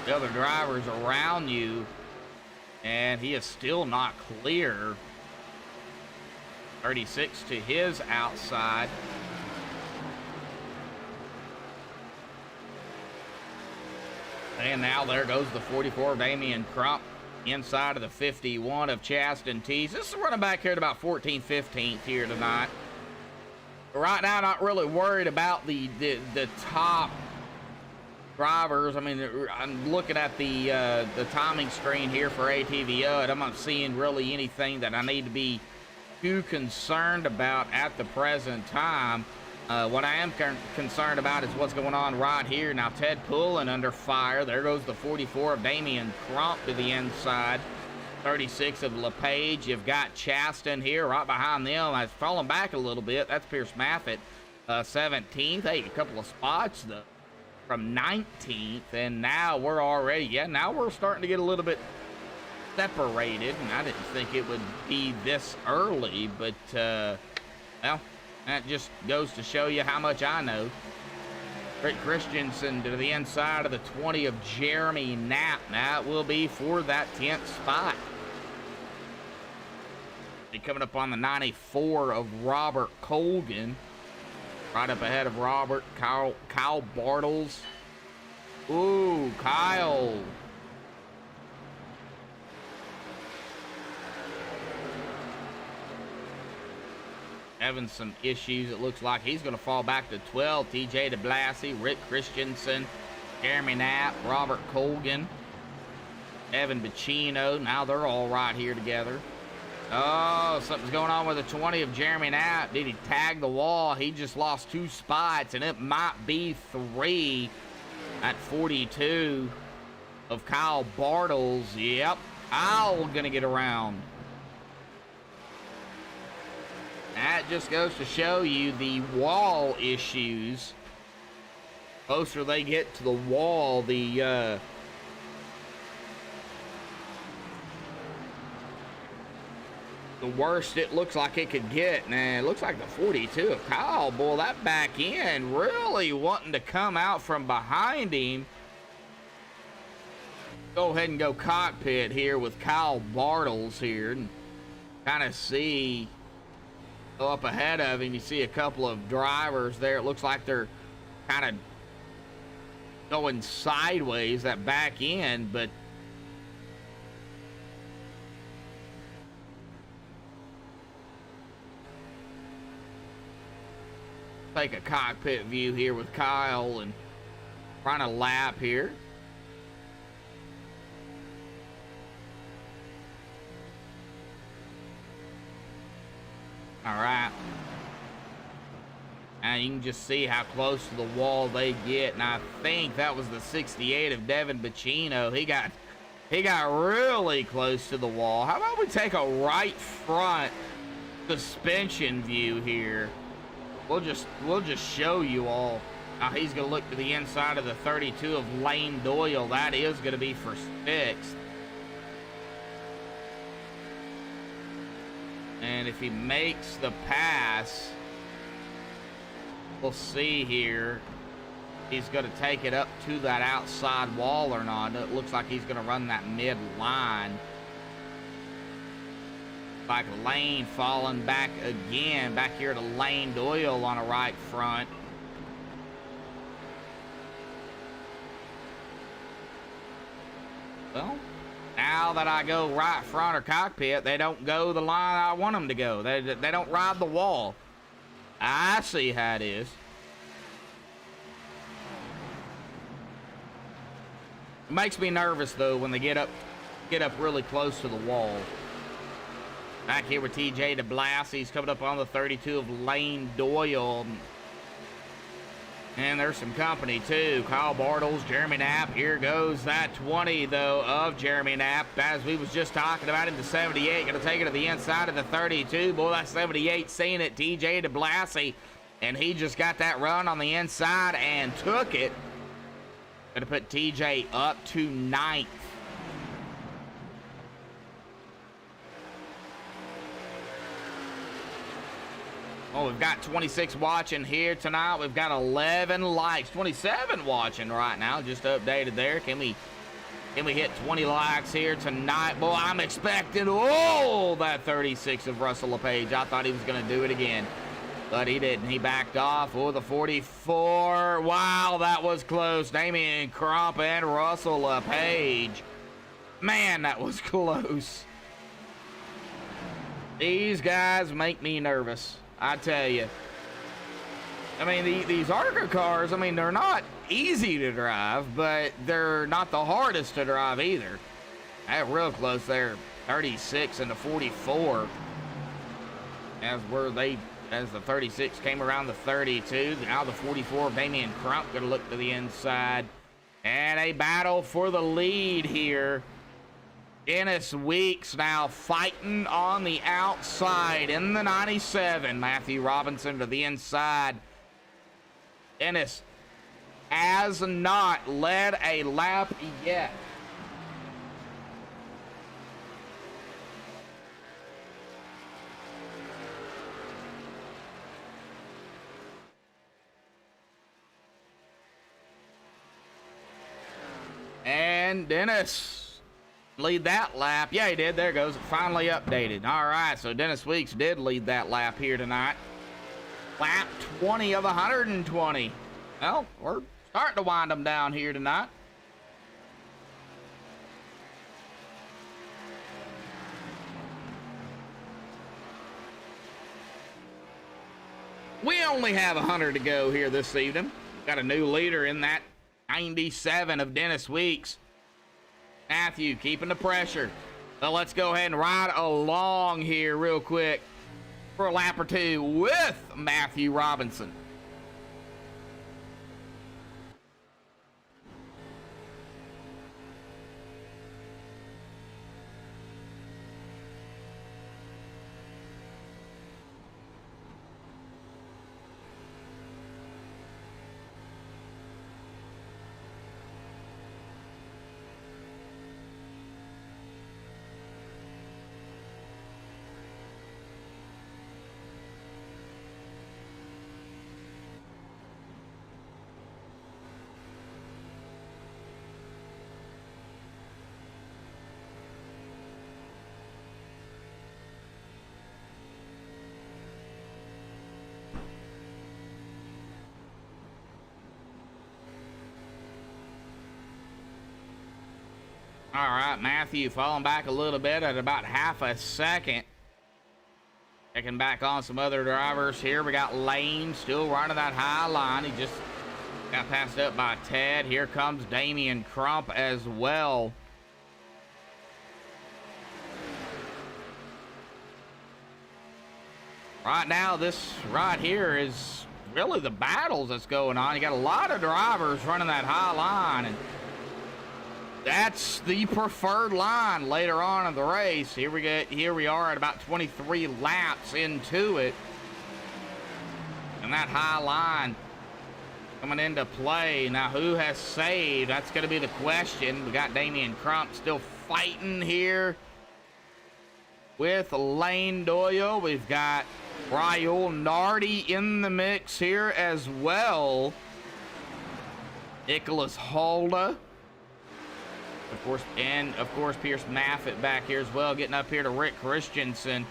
the other drivers around you. And he is still not clear. 36 to his outside. And now there goes the 44 of Damian Crump inside of the 51 of Chasten Tees. This is running back here at about 14th, 15th here tonight. But right now, not really worried about the top drivers. I mean, I'm looking at the timing screen here for ATVO, and I'm not seeing really anything that I need to be too concerned about at the present time. What I am concerned about is what's going on right here. Now, Ted Pullen under fire. There goes the 44 of Damian Crump to the inside. 36 of LePage. You've got Chasten here right behind them. I've fallen back a little bit. That's Pierce Maffitt, 17th. Hey, a couple of spots though from 19th. And now we're already, now we're starting to get a little bit separated. And I didn't think it would be this early, but, well, That just goes to show you how much I know. Rick Christensen to the inside of the 20 of Jeremy Knapp. That will be for that 10th spot. Coming up on the 94 of Robert Colgan. Right up ahead of Robert, Kyle Bartles. Ooh, Kyle. Having some issues. It looks like he's going to fall back to 12. TJ DeBlassie, Rick Christensen, Jeremy Knapp, Robert Colgan, Evan Bacino. Now they're all right here together. Oh, something's going on with the 20 of Jeremy Knapp. Did he tag the wall? He just lost 2 spots, and it might be 3 at 42 of Kyle Bartles. Yep, Kyle gonna get around. That just goes to show you the wall issues. Closer they get to the wall, the worst it looks like it could get. Now, it looks like the 42 of Kyle. Boy, that back end really wanting to come out from behind him. Go ahead and go cockpit here with Kyle Bartles here. And kind of see up ahead of him. You see a couple of drivers there. It looks like they're kind of going sideways, that back end, but take a cockpit view here with Kyle and run a lap here. All right. And you can just see how close to the wall they get. And I think that was the 68 of Devin Bacino. He got really close to the wall. How about we take a right front suspension view here? We'll just show you all. Now he's gonna look to the inside of the 32 of Lane Doyle. That is gonna be for 6th. And if he makes the pass, we'll see here. He's gonna take it up to that outside wall or not. It looks like he's gonna run that mid line. Like Lane falling back again, back here to Lane Doyle on a right front. Well, now that I go right front or cockpit, they don't go the line I want them to go. They don't ride the wall. I see how it is. It makes me nervous though when they get up really close to the wall. Back here with TJ DeBlassie. He's coming up on the 32 of Lane Doyle. And there's some company too. Kyle Bartles, Jeremy Knapp. Here goes that 20 though of Jeremy Knapp. As we was just talking about him, the 78 gonna take it to the inside of the 32. Boy, that 78 seeing it, TJ DeBlassie. And he just got that run on the inside and took it. Gonna put TJ up to 9th. Oh, we've got 26 watching here tonight. We've got 11 likes. 27 watching right now. Just updated there. Can we hit 20 likes here tonight? Boy, I'm expecting, oh, that 36 of Russell LePage. I thought he was going to do it again, but he didn't. He backed off. Oh, the 44. Wow, that was close. Damian Crump and Russell LePage. Man, that was close. These guys make me nervous. I tell you. I mean, these ARCA cars, I mean, they're not easy to drive, but they're not the hardest to drive either. That real close there, 36 and the 44. As the 36 came around the 32. Now the 44 of Damian Crump gonna look to the inside. And a battle for the lead here. Dennis Weeks now fighting on the outside in the 97. Matthew Robinson to the inside. Dennis has not led a lap yet. Can Dennis lead that lap? Yeah, he did. There it goes. Finally updated. All right, so Dennis Weeks did lead that lap here tonight. Lap 20 of 120. Well, we're starting to wind them down here tonight. We only have 100 to go here this evening. Got a new leader in that 97 of Dennis Weeks. Matthew keeping the pressure. So let's go ahead and ride along here real quick for a lap or two with Matthew Robinson. All right, Matthew falling back a little bit at about half a second. Checking back on some other drivers here. We got Lane still running that high line. He just got passed up by Ted. Here comes Damian Crump as well. Right now, this right here is really the battles that's going on. You got a lot of drivers running that high line, and that's the preferred line later on in the race. Here we are at about 23 laps into it, and that high line coming into play. Now, who has saved? That's going to be the question. We got Damian Crump still fighting here with Lane Doyle. We've got Raul Nardi in the mix here as well. Nicholas Holda. Of course, Pierce Maffitt back here as well, getting up here to Rick Christensen.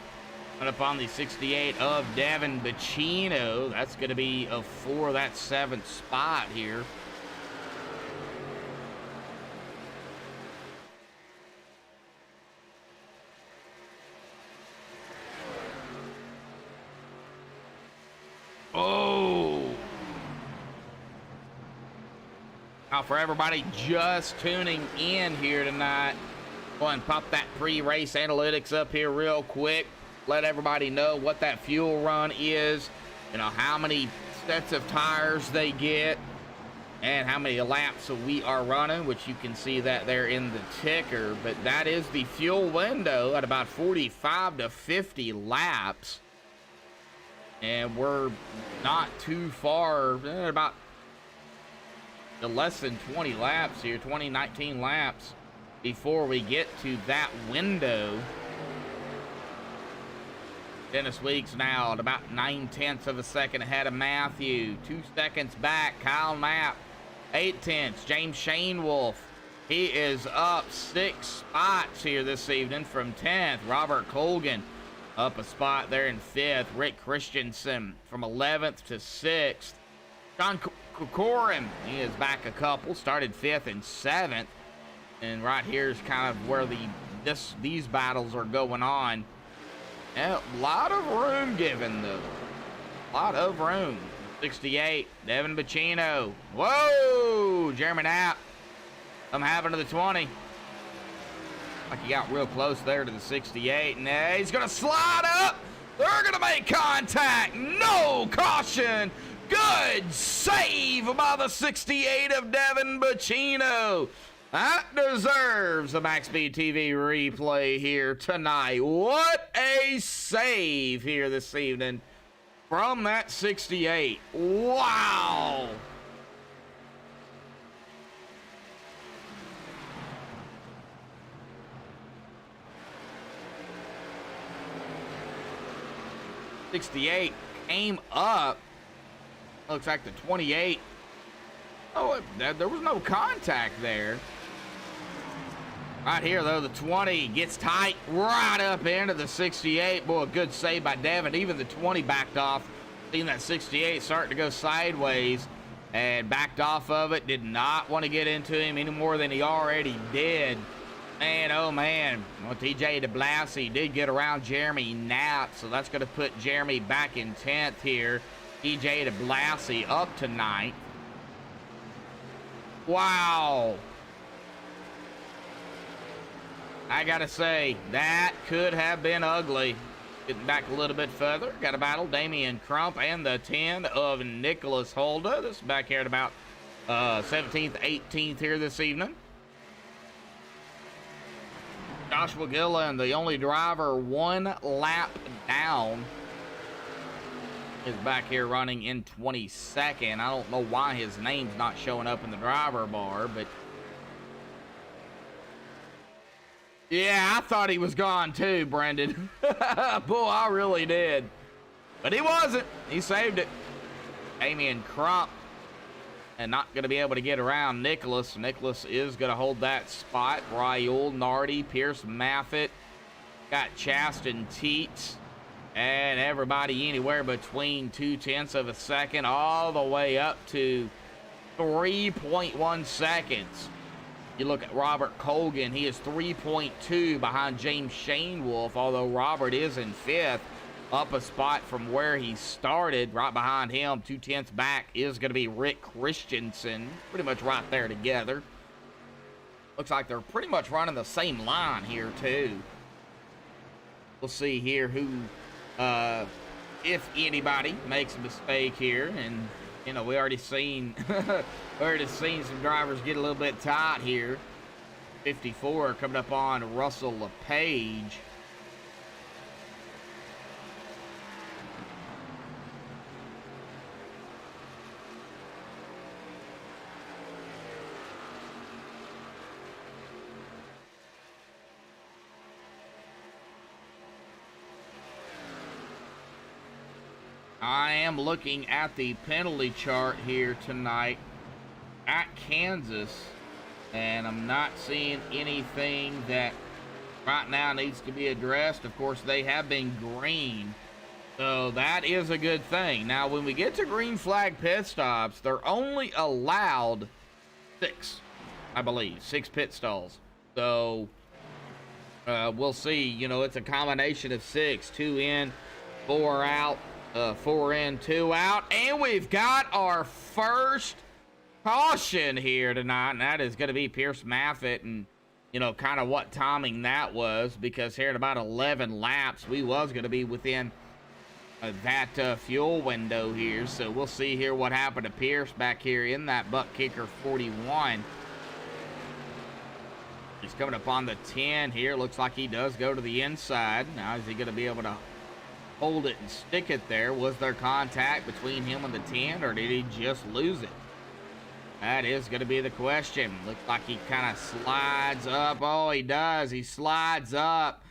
And up on the 68 of Devin Bacino. That's going to be for that 7th spot here. Oh! Now, for everybody just tuning in here tonight, go ahead and pop that pre-race analytics up here real quick. Let everybody know what that fuel run is, you know, how many sets of tires they get, and how many laps we are running, which you can see that there in the ticker. But that is the fuel window at about 45 to 50 laps. And we're not too far, about less than 20 laps here, 19 laps before we get to that window. Dennis Weeks now at about 9/10 of a second ahead of Matthew. 2 seconds back, Kyle Knapp. 8/10. James Shane Wolf. He is up 6 spots here this evening from 10th. Robert Colgan up a spot there in 5th. Rick Christensen from 11th to 6th. John Corcoran, he is back a couple. Started 5th and 7th. And right here is kind of where these battles are going on. A lot of room given, though. A lot of room. 68, Devin Bacino. Whoa! Jeremy Knapp. I'm having to the 20. Like he got real close there to the 68. And he's going to slide up. They're going to make contact. No caution. Good save by the 68 of Devin Bacino. That deserves a MaxSpeedTV replay here tonight. What a save here this evening from that 68. Wow. '68 came up. Looks like the 28. Oh, there was no contact there. Right here, though, the 20 gets tight right up into the 68. Boy, a good save by Devin. Even the 20 backed off. Seen that 68 starting to go sideways and backed off of it. Did not want to get into him any more than he already did. Man, oh man. Well, TJ DeBlassie did get around Jeremy Knapp, so that's going to put Jeremy back in 10th here. TJ DeBlassie up to 9th. Wow. I got to say, that could have been ugly. Getting back a little bit further, got to battle Damian Crump and the 10 of Nicholas Holda. This is back here at about 17th, 18th here this evening. Joshua Gillen, the only driver 1 lap down, is back here running in 22nd. I don't know why his name's not showing up in the driver bar, but yeah, I thought he was gone too, Brendan. Boy, I really did. But he wasn't. He saved it. Damian Crump, and not going to be able to get around Nicholas. Nicholas is going to hold that spot. Raul Nardi, Pierce Maffitt, got Chasten Teets, and everybody anywhere between 0.2 of a second all the way up to 3.1 seconds. You look at Robert Colgan, he is 3.2 behind James Shane Wolf, although Robert is in 5th, up a spot from where he started. Right behind him, 0.2 back, is going to be Rick Christensen, pretty much right there together. Looks like they're pretty much running the same line here, too. We'll see here who, if anybody makes a mistake here, and you know, we already seen some drivers get a little bit tight here. 54 coming up on Russell LePage. I am looking at the penalty chart here tonight at Kansas, and I'm not seeing anything that right now needs to be addressed. Of course, they have been green, so that is a good thing. Now, when we get to green flag pit stops, they're only allowed 6, I believe, 6 pit stalls. So we'll see. You know, it's a combination of 6, 2 in, 4 out. 4 in, 2 out, and we've got our first caution here tonight, and that is going to be Pierce Maffitt, and you know, kind of what timing that was, because here at about 11 laps, we was going to be within that fuel window here, so we'll see here what happened to Pierce back here in that butt kicker 41. He's coming up on the 10 here. Looks like he does go to the inside. Now, is he going to be able to hold it and stick it there? Was there contact between him and the 10, or did he just lose it? That is going to be the question. Looks like he kind of slides up. Oh, he does. He slides up.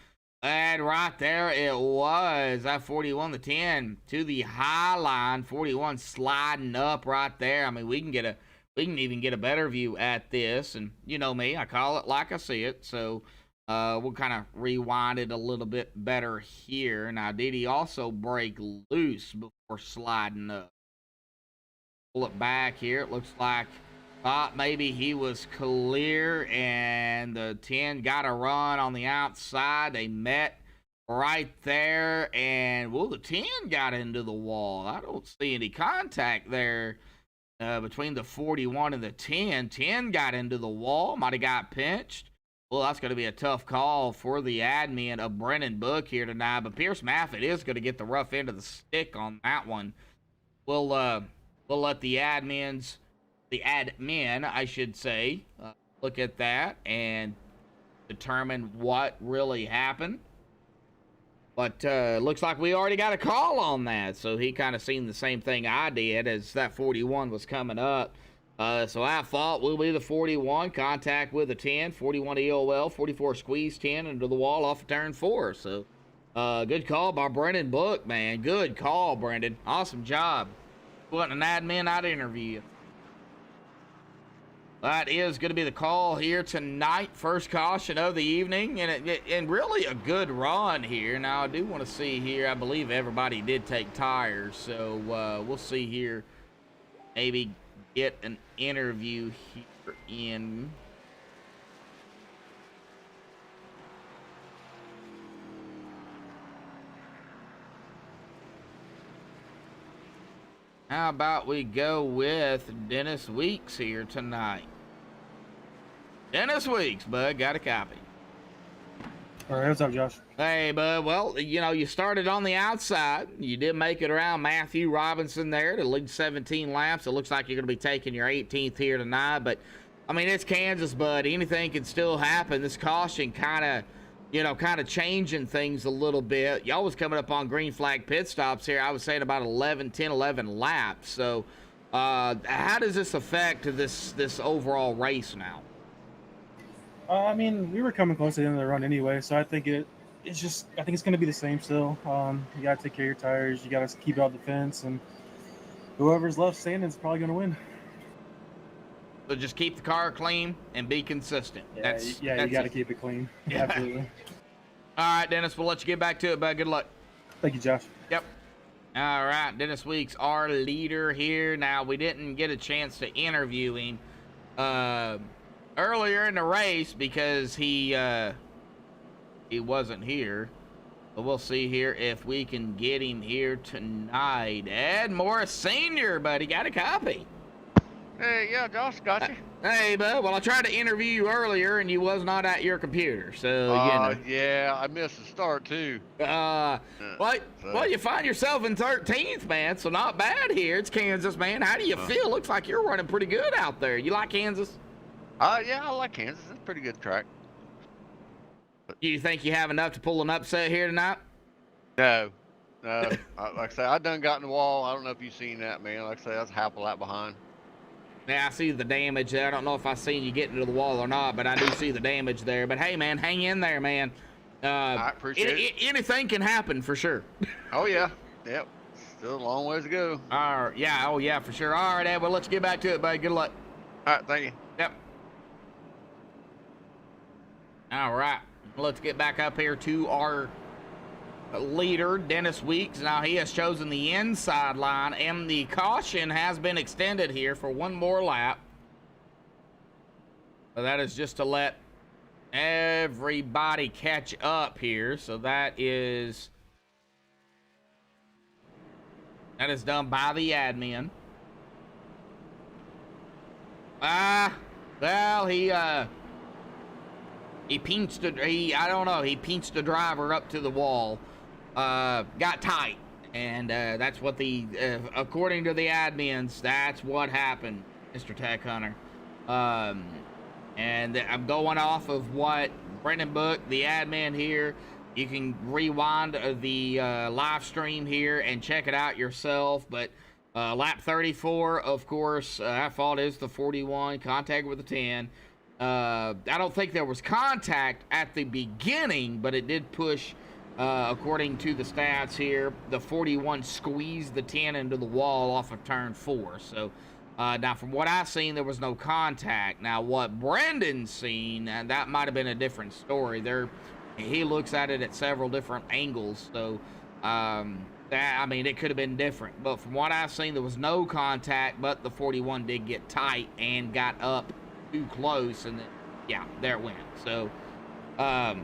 And right there it was. That 41, the 10 to the high line. 41 sliding up right there. I mean, we can even get a better view at this. And you know me, I call it like I see it. So we'll kind of rewind it a little bit better here. Now, did he also break loose before sliding up? Pull it back here. It looks like thought maybe he was clear, and the 10 got a run on the outside. They met right there, and well, the 10 got into the wall. I don't see any contact there between the 41 and the 10. 10 got into the wall. Might have got pinched. Well, that's going to be a tough call for the admin of Brennan Book here tonight. But Pierce Maffitt is going to get the rough end of the stick on that one. We'll let the admin, I should say, look at that and determine what really happened. But looks like we already got a call on that. So he kind of seen the same thing I did as that 41 was coming up. So at fault will be the 41, contact with the 10, 41 EOL, 44 squeeze 10 into the wall off of turn 4. So good call by Brendan Book, man. Good call, Brendan. Awesome job. Wasn't an admin, I'd interview you. that is going to be the call here tonight. First caution of the evening, and really a good run here. Now, I do want to see here. I believe everybody did take tires, so we'll see here. Maybe get an interview here in. How about we go with Dennis Weeks here tonight? Dennis Weeks, bud, got a copy. All right, what's up, Josh? Hey, bud. Well, you know, you started on the outside. You did make it around Matthew Robinson there to lead 17 laps. It looks like you're going to be taking your 18th here tonight. But, I mean, it's Kansas, bud. Anything can still happen. This caution kind of changing things a little bit. Y'all was coming up on green flag pit stops here. I was saying about 10, 11 laps. So, how does this affect this overall race now? I mean, we were coming close to the end of the run anyway, so I think it's going to be the same still. You got to take care of your tires. You got to keep out the fence, and whoever's left standing is probably going to win. So just keep the car clean and be consistent. Yeah, you got to keep it clean. Yeah. Absolutely. All right, Dennis, we'll let you get back to it, bud. Good luck. Thank you, Josh. Yep. All right, Dennis Weeks, our leader here. Now, we didn't get a chance to interview him earlier in the race because he wasn't here. But we'll see here if we can get him here tonight. Ed Morris Sr., buddy, got a copy. Hey, yeah, Josh, got you. Hey, bud. Well, I tried to interview you earlier, and you was not at your computer, so, Yeah, I missed the start, too. Well, you find yourself in 13th, man, so not bad here. It's Kansas, man. How do you feel? Looks like you're running pretty good out there. You like Kansas? Yeah, I like Kansas. It's a pretty good track. Do you think you have enough to pull an upset here tonight? No. Like I say, I done got in the wall. I don't know if you've seen that, man. Like I say, I was half a lap behind. Yeah, I see the damage there. I don't know if I seen you get into the wall or not, but I do see the damage there. But hey, man, hang in there, man. I appreciate it. Anything can happen for sure. Oh, yeah. Yep. Still a long ways to go. All right. Yeah. Oh, yeah, for sure. All right, Ed. Well, let's get back to it, buddy. Good luck. All right. Thank you. Yep. All right. Let's get back up here to our leader, Dennis Weeks. Now he has chosen the inside line, and the caution has been extended here for one more lap. So that is just to let everybody catch up here. So that is done by the admin. Well, he pinched the driver up to the wall. Got tight, and that's what according to the admins, that's what happened, Mr. Tech Hunter. And I'm going off of what Brendan Book, the admin here. You can rewind the live stream here and check it out yourself. But lap 34, of course, I thought is the 41, contact with the 10. I don't think there was contact at the beginning, but it did push, according to the stats here, the 41 squeezed the 10 into the wall off of turn 4. So now from what I've seen, there was no contact. Now what Brendan's seen, and that might have been a different story. He looks at it at several different angles. So it could have been different. But from what I've seen, there was no contact, but the 41 did get tight and got up too close, and then, yeah, there it went. So that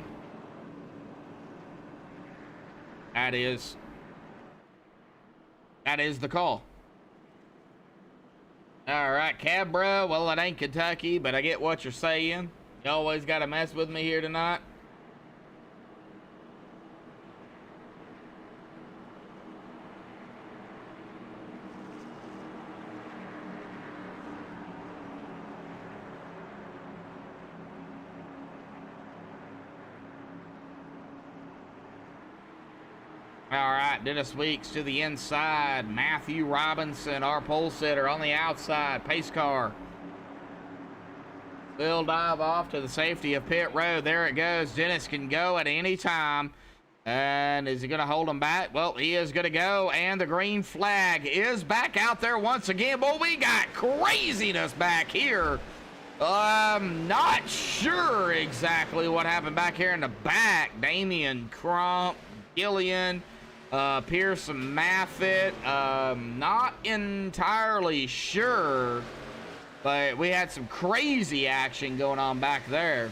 is the call. All right, Cabra. Well, it ain't Kentucky, but I get what you're saying. You always got to mess with me here tonight. All right, Dennis Weeks to the inside. Matthew Robinson, our pole sitter, on the outside. Pace car will dive off to the safety of pit road. There it goes. Dennis can go at any time. And is he going to hold him back? Well, he is going to go, and the green flag is back out there once again. Boy, we got craziness back here Not sure exactly what happened back here in the back. Damian Crump, Gillian, Pearson Maffitt. Not entirely sure, but we had some crazy action going on back there.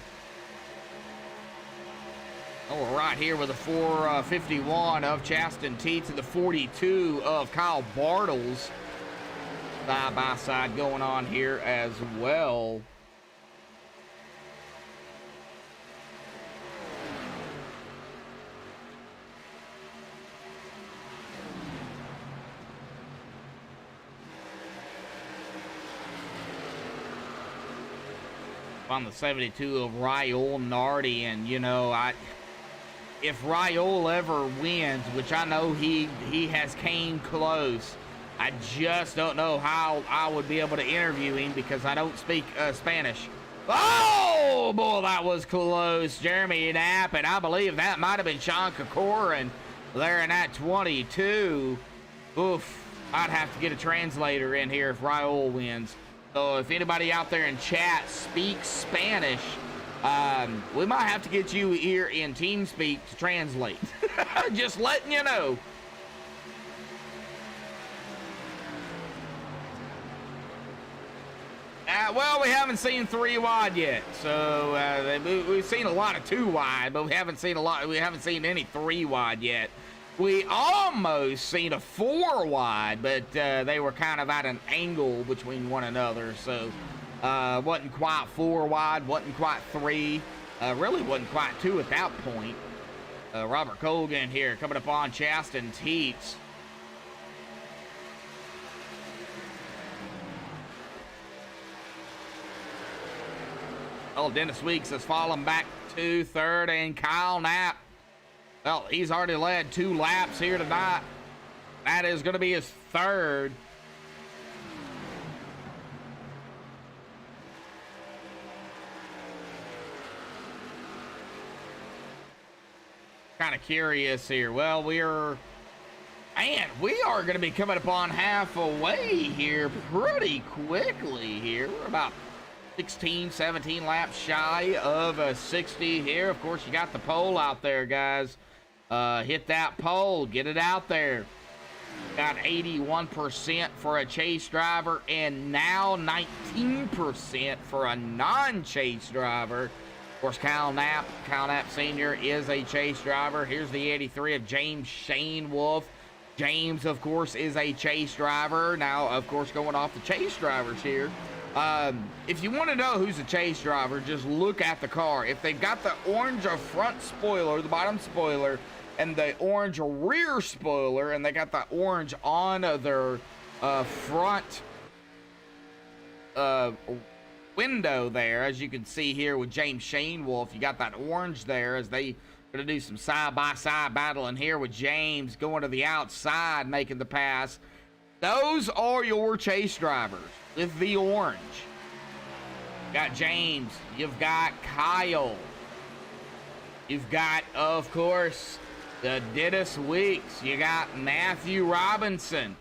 Oh, we're right here with the 451 of Chaston Teets and the 42 of Kyle Bartles. Side by side going on here as well. On the 72 of Raul Nardi, and you know, if Raul ever wins, which I know he has came close, I just don't know how I would be able to interview him because I don't speak Spanish. Oh boy, that was close. Jeremy Knapp, and I believe that might have been Sean Kokorin there in that 22. Oof, I'd have to get a translator in here if Raul wins. So if anybody out there in chat speaks Spanish, we might have to get you here in TeamSpeak to translate. Just letting you know. Well, we haven't seen 3 wide yet, so we've seen a lot of 2 wide, but we haven't seen any 3 wide yet. We almost seen a 4 wide, but they were kind of at an angle between one another, so wasn't quite 4 wide, wasn't quite 3, really wasn't quite 2 at that point. Robert Colgan here coming up on Chaston Teets. Oh, Dennis Weeks has fallen back to 3rd, and Kyle Knapp, well, he's already led 2 laps here tonight. That is going to be his 3rd. Kind of curious here. Well, we are going to be coming upon halfway here pretty quickly here. We're about 16, 17 laps shy of 60 here. Of course, you got the pole out there, guys. Hit that pole, get it out there. Got 81% for a chase driver, and now 19% for a non-chase driver. Of course, Kyle Knapp Sr. is a chase driver. Here's the 83 of James Shane Wolf. James, of course, is a chase driver. Now, of course, going off the chase drivers here. If you want to know who's a chase driver, just look at the car. If they've got the orange front spoiler, the bottom spoiler, and the orange rear spoiler, and they got the orange on their front window there, as you can see here with James Shane Wolf, you got that orange there as they going to do some side-by-side battling here with James going to the outside, making the pass. Those are your chase drivers with the orange. You got James. You've got Kyle. You've got, of course, the Dennis Weeks. You got Matthew Robinson.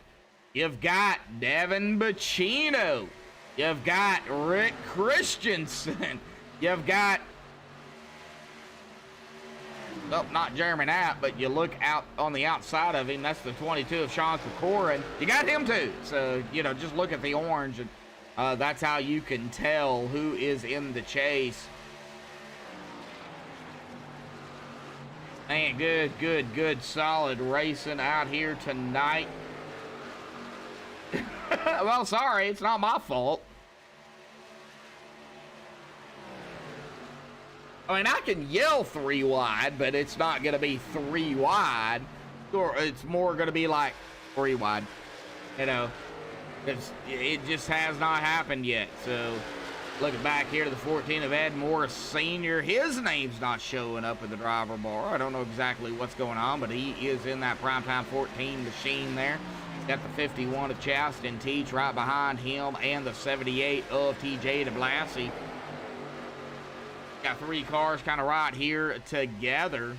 You've got Devin Bacino. You've got Rick Christensen. You've got, well, not Jeremy Knapp, but you look out on the outside of him. That's the 22 of Sean Kokorin. You got him too. So, you know, just look at the orange, and that's how you can tell who is in the chase. Man, good, solid racing out here tonight. Well, sorry, it's not my fault. I mean, I can yell 3 wide, but it's not going to be 3 wide. Or it's more going to be like 3 wide. You know, it just has not happened yet. So, looking back here to the 14 of Ed Morris Sr., his name's not showing up in the driver bar. I don't know exactly what's going on, but he is in that primetime 14 machine there. Got the 51 of Chaston Teach right behind him, and the 78 of TJ DeBlassie. Got 3 cars kind of right here together.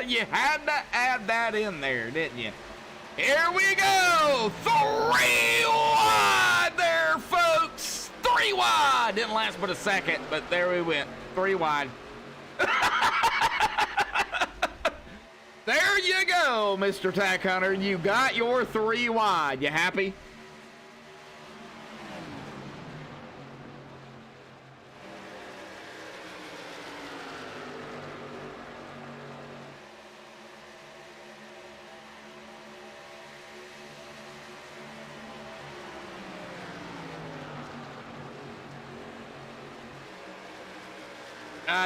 You had to add that in there, didn't you? Here we go. 3 wide there, folks. 3 wide. Didn't last but a second, but there we went. 3 wide. There you go, Mr. Tack Hunter. You got your 3 wide. You happy?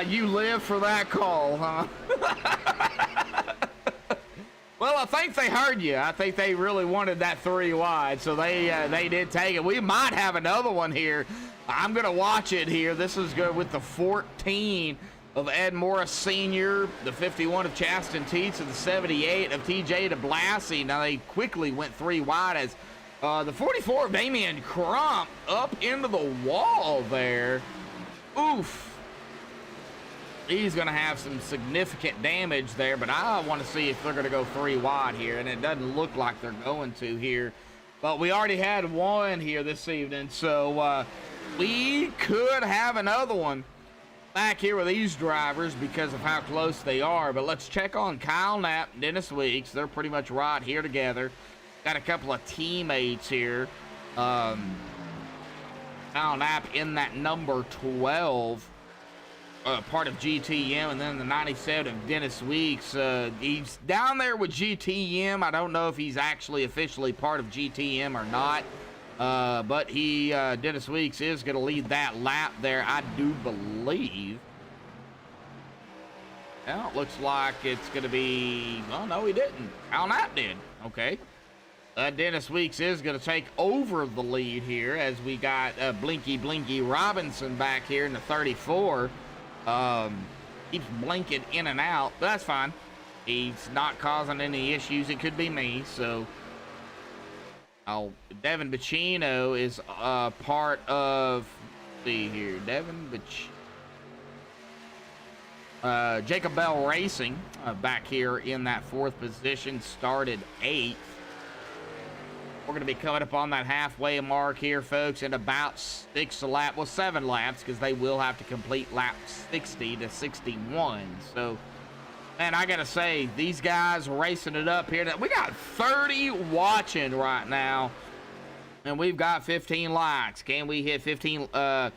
You live for that call, huh? Well, I think they heard you. I think they really wanted that 3 wide, so they did take it. We might have another one here. I'm going to watch it here. This is good with the 14 of Ed Morris Sr., the 51 of Chasten Teets, and the 78 of TJ DeBlassie. Now, they quickly went 3 wide as the 44 of Damian Crump up into the wall there. Oof. He's going to have some significant damage there, but I want to see if they're going to go 3 wide here, and it doesn't look like they're going to here. But we already had one here this evening, so we could have another one back here with these drivers because of how close they are. But let's check on Kyle Knapp and Dennis Weeks. They're pretty much right here together. Got a couple of teammates here. Kyle Knapp in that number 12. Part of GTM, and then the 97 of Dennis Weeks. He's down there with GTM. I don't know if he's actually officially part of GTM or not, but Dennis Weeks is going to lead that lap there, I do believe. Well, it looks like it's going to be, well, no, he didn't. Kyle Knapp did. Okay. Dennis Weeks is going to take over the lead here as we got Blinky Robinson back here in the 34. Keeps blinking in and out, but that's fine. He's not causing any issues. It could be me, so. Oh, Devin Bacino is part of, let's see here, Jacob Bell Racing back here in that 4th position, started 8th. We're going to be coming up on that halfway mark here, folks, in about 7 laps, because they will have to complete lap 60 to 61. So, man, I got to say, these guys are racing it up here. We got 30 watching right now, and we've got 15 likes. Can we hit 25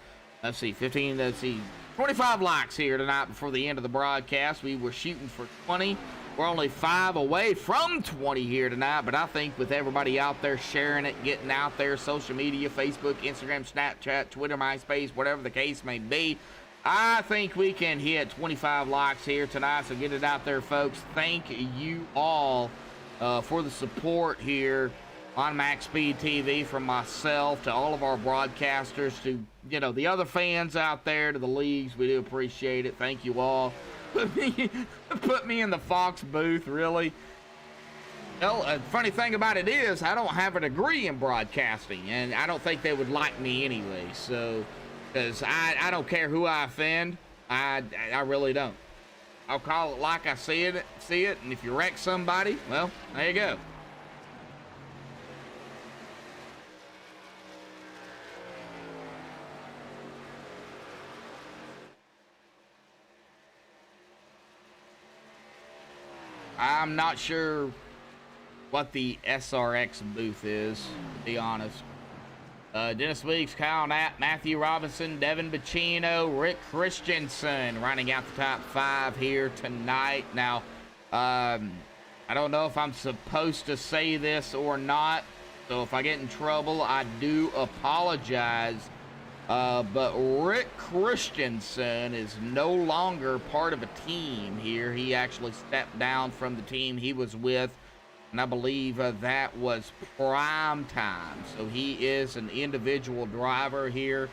likes here tonight before the end of the broadcast. We were shooting for 20. We're only 5 away from 20 here tonight, but I think with everybody out there sharing it, getting out there, social media, Facebook, Instagram, Snapchat, Twitter, MySpace, whatever the case may be, I think we can hit 25 likes here tonight, so get it out there, folks. Thank you all for the support here on MaxSpeedTV, from myself to all of our broadcasters to, you know, the other fans out there, to the leagues. We do appreciate it. Thank you all. Put me in the Fox booth, really. Well, funny thing about it is, I don't have a degree in broadcasting, and I don't think they would like me anyway. So, because I don't care who I offend, I really don't. I'll call it like I see it, and if you wreck somebody, well, there you go. I'm not sure what the SRX booth is, to be honest. Dennis Weeks, Kyle Knapp, Matthew Robinson, Devin Bacino, Rick Christensen rounding out the top 5 here tonight. Now, I don't know if I'm supposed to say this or not, so if I get in trouble, I do apologize. But Rick Christensen is no longer part of a team here. He actually stepped down from the team he was with, and I believe that was Prime Time. So he is an individual driver here.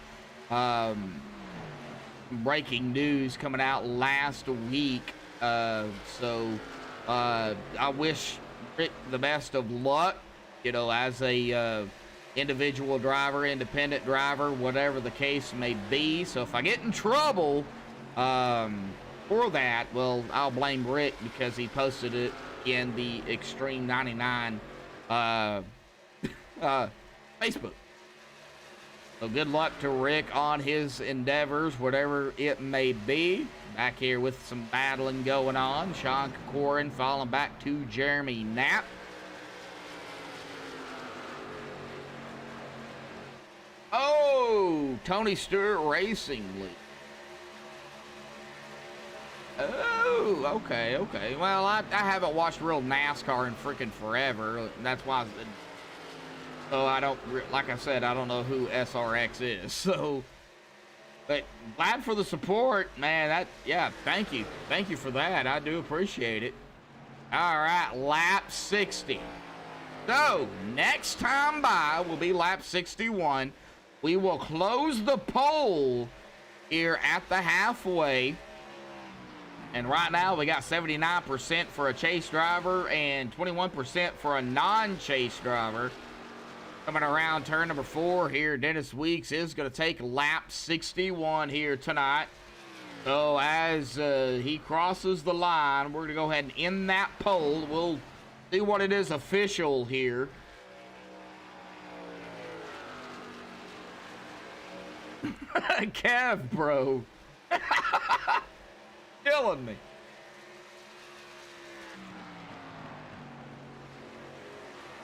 Breaking news coming out last week. I wish Rick the best of luck, you know, as a individual driver, independent driver, whatever the case may be. So if I get in trouble, for for that, well, I'll blame Rick because he posted it in the Extreme 99 Facebook. So good luck to Rick on his endeavors, whatever it may be. Back here with some battling going on. Sean Corcoran falling back to Jeremy Knapp. Oh, Tony Stewart Racing League. Oh, okay. Well, I haven't watched real NASCAR in freaking forever. That's why. So I don't, like I said, I don't know who SRX is. So, but glad for the support, man. Yeah, thank you for that. I do appreciate it. All right, lap 60. So next time by will be lap 61. We will close the poll here at the halfway. And right now we got 79% for a chase driver and 21% for a non-chase driver. Coming around turn number 4 here, Dennis Weeks is going to take lap 61 here tonight. So as he crosses the line, we're going to go ahead and end that poll. We'll see what it is official here. Kev, bro. Killing me.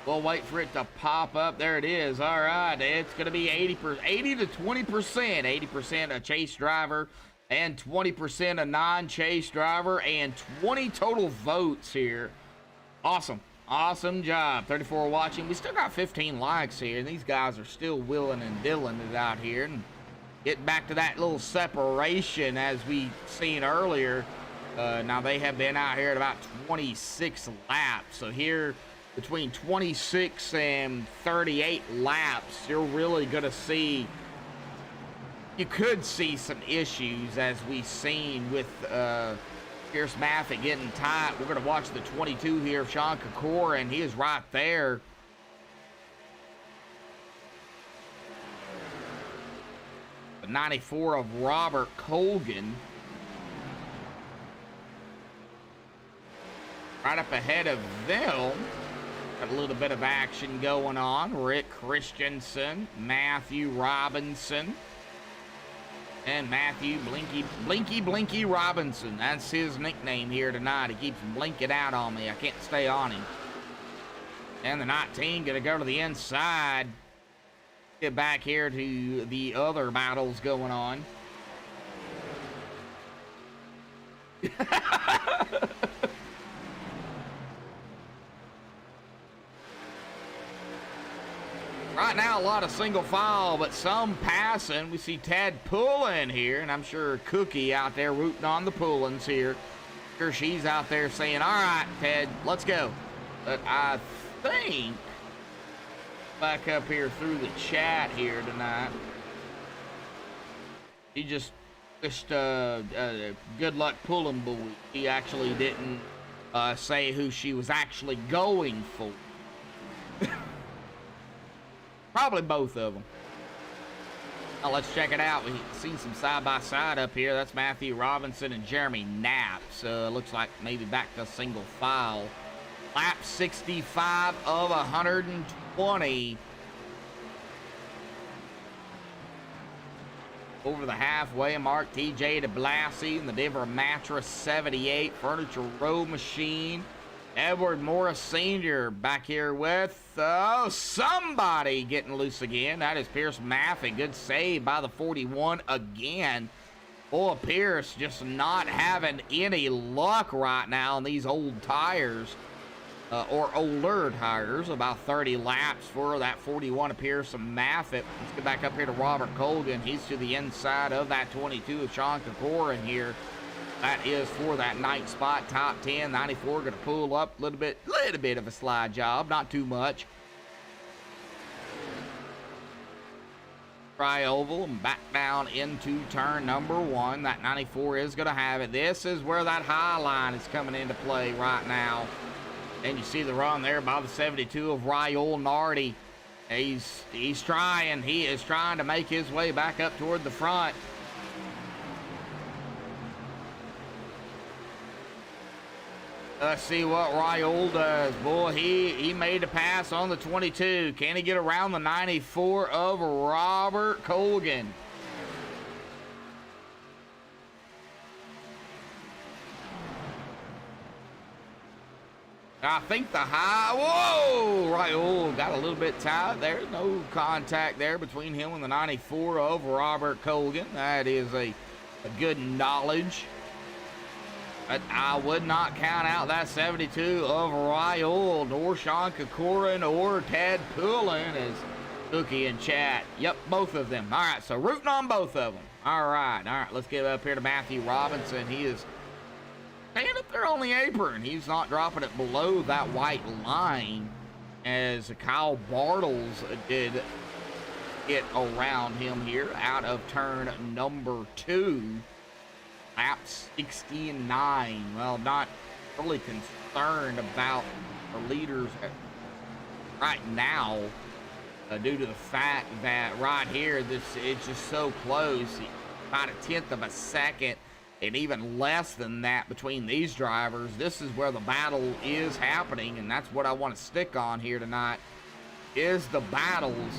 We'll wait for it to pop up. There it is. All right. It's going to be 80 to 20%. 80% a chase driver and 20% a non-chase driver and 20 total votes here. Awesome. Awesome job. 34 watching. We still got 15 likes here. These guys are still willing and dealing it out here. And get back to that little separation as we seen earlier. Now they have been out here at about 26 laps. So here between 26 and 38 laps, you're really going to see, you could see some issues as we've seen with Pierce Maffitt getting tight. We're going to watch the 22 here of Sean Corcoran, and he is right there. The 94 of Robert Colgan. Right up ahead of them. Got a little bit of action going on. Rick Christensen, Matthew Robinson, and Matthew Blinky Robinson. That's his nickname here tonight. He keeps blinking out on me. I can't stay on him. And the 19 gonna go to the inside. Get back here to the other battles going on. Right now, a lot of single file, but some passing. We see Ted pulling here, and I'm sure Cookie out there rooting on the pullings here. Sure, she's out there saying, all right, Ted, let's go. But I think, back up here through the chat here tonight, he just good luck pulling boy. He actually didn't say who she was actually going for. Probably both of them. Now let's check it out. We've seen some side-by-side up here. That's Matthew Robinson and Jeremy Knapp. So it looks like maybe back to single file. Lap 65 of 120. Over the halfway mark, TJ DeBlassie and the Denver Mattress 78 Furniture Row Machine. Edward Morris Sr. back here with, somebody getting loose again. That is Pierce Maffitt. Good save by the 41 again. Boy, Pierce just not having any luck right now on these old tires, or older tires. About 30 laps for that 41 of Pierce Maffitt. Let's get back up here to Robert Colgan. He's to the inside of that 22 of Sean Corcoran here. That is for that night spot, top 10. 94 going to pull up a little bit of a slide job, not too much. Try oval and back down into turn number 1. That 94 is going to have it. This is where that high line is coming into play right now. And you see the run there by the 72 of Raul Nardi. He is trying to make his way back up toward the front. Let's see what Raul does. Boy, he made a pass on the 22. Can he get around the 94 of Robert Colgan? I think the high, whoa, Raul got a little bit tight there. No contact there between him and the 94 of Robert Colgan. That is a good knowledge. But I would not count out that 72 of Raul, nor Sean Kokorin, or Ted Poulin as Cookie and Chat. Yep, both of them. All right, so rooting on both of them. All right, let's get up here to Matthew Robinson. He is staying up there on the apron. He's not dropping it below that white line as Kyle Bartles did get around him here out of turn number 2. Lap 69. Well, not really concerned about the leaders right now due to the fact that right here, it's just so close. About a tenth of a second and even less than that between these drivers. This is where the battle is happening, and that's what I want to stick on here tonight, is the battles.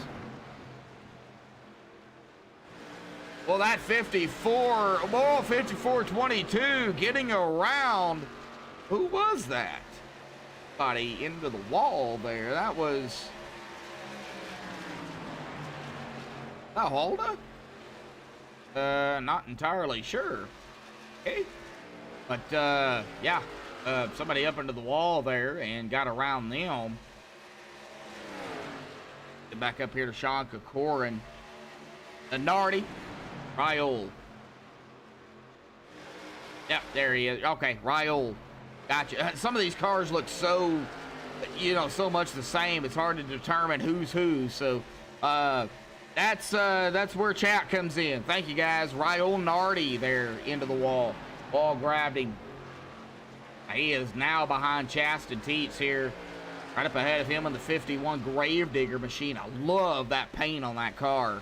Well, that 54-22 getting around. Who was that? Body into the wall there. That was Holda? Not entirely sure. Okay. But, yeah. Somebody up into the wall there and got around them. Get back up here to Sean Kokorin. Nardi. Raul. Yep, there he is. Okay, Raul. Gotcha. Some of these cars look so, so much the same. It's hard to determine who's who. So, that's where chat comes in. Thank you, guys. Raul Nardi there into the wall. Ball grabbed him. He is now behind Chaston Teets here. Right up ahead of him in the 51 Gravedigger machine. I love that paint on that car.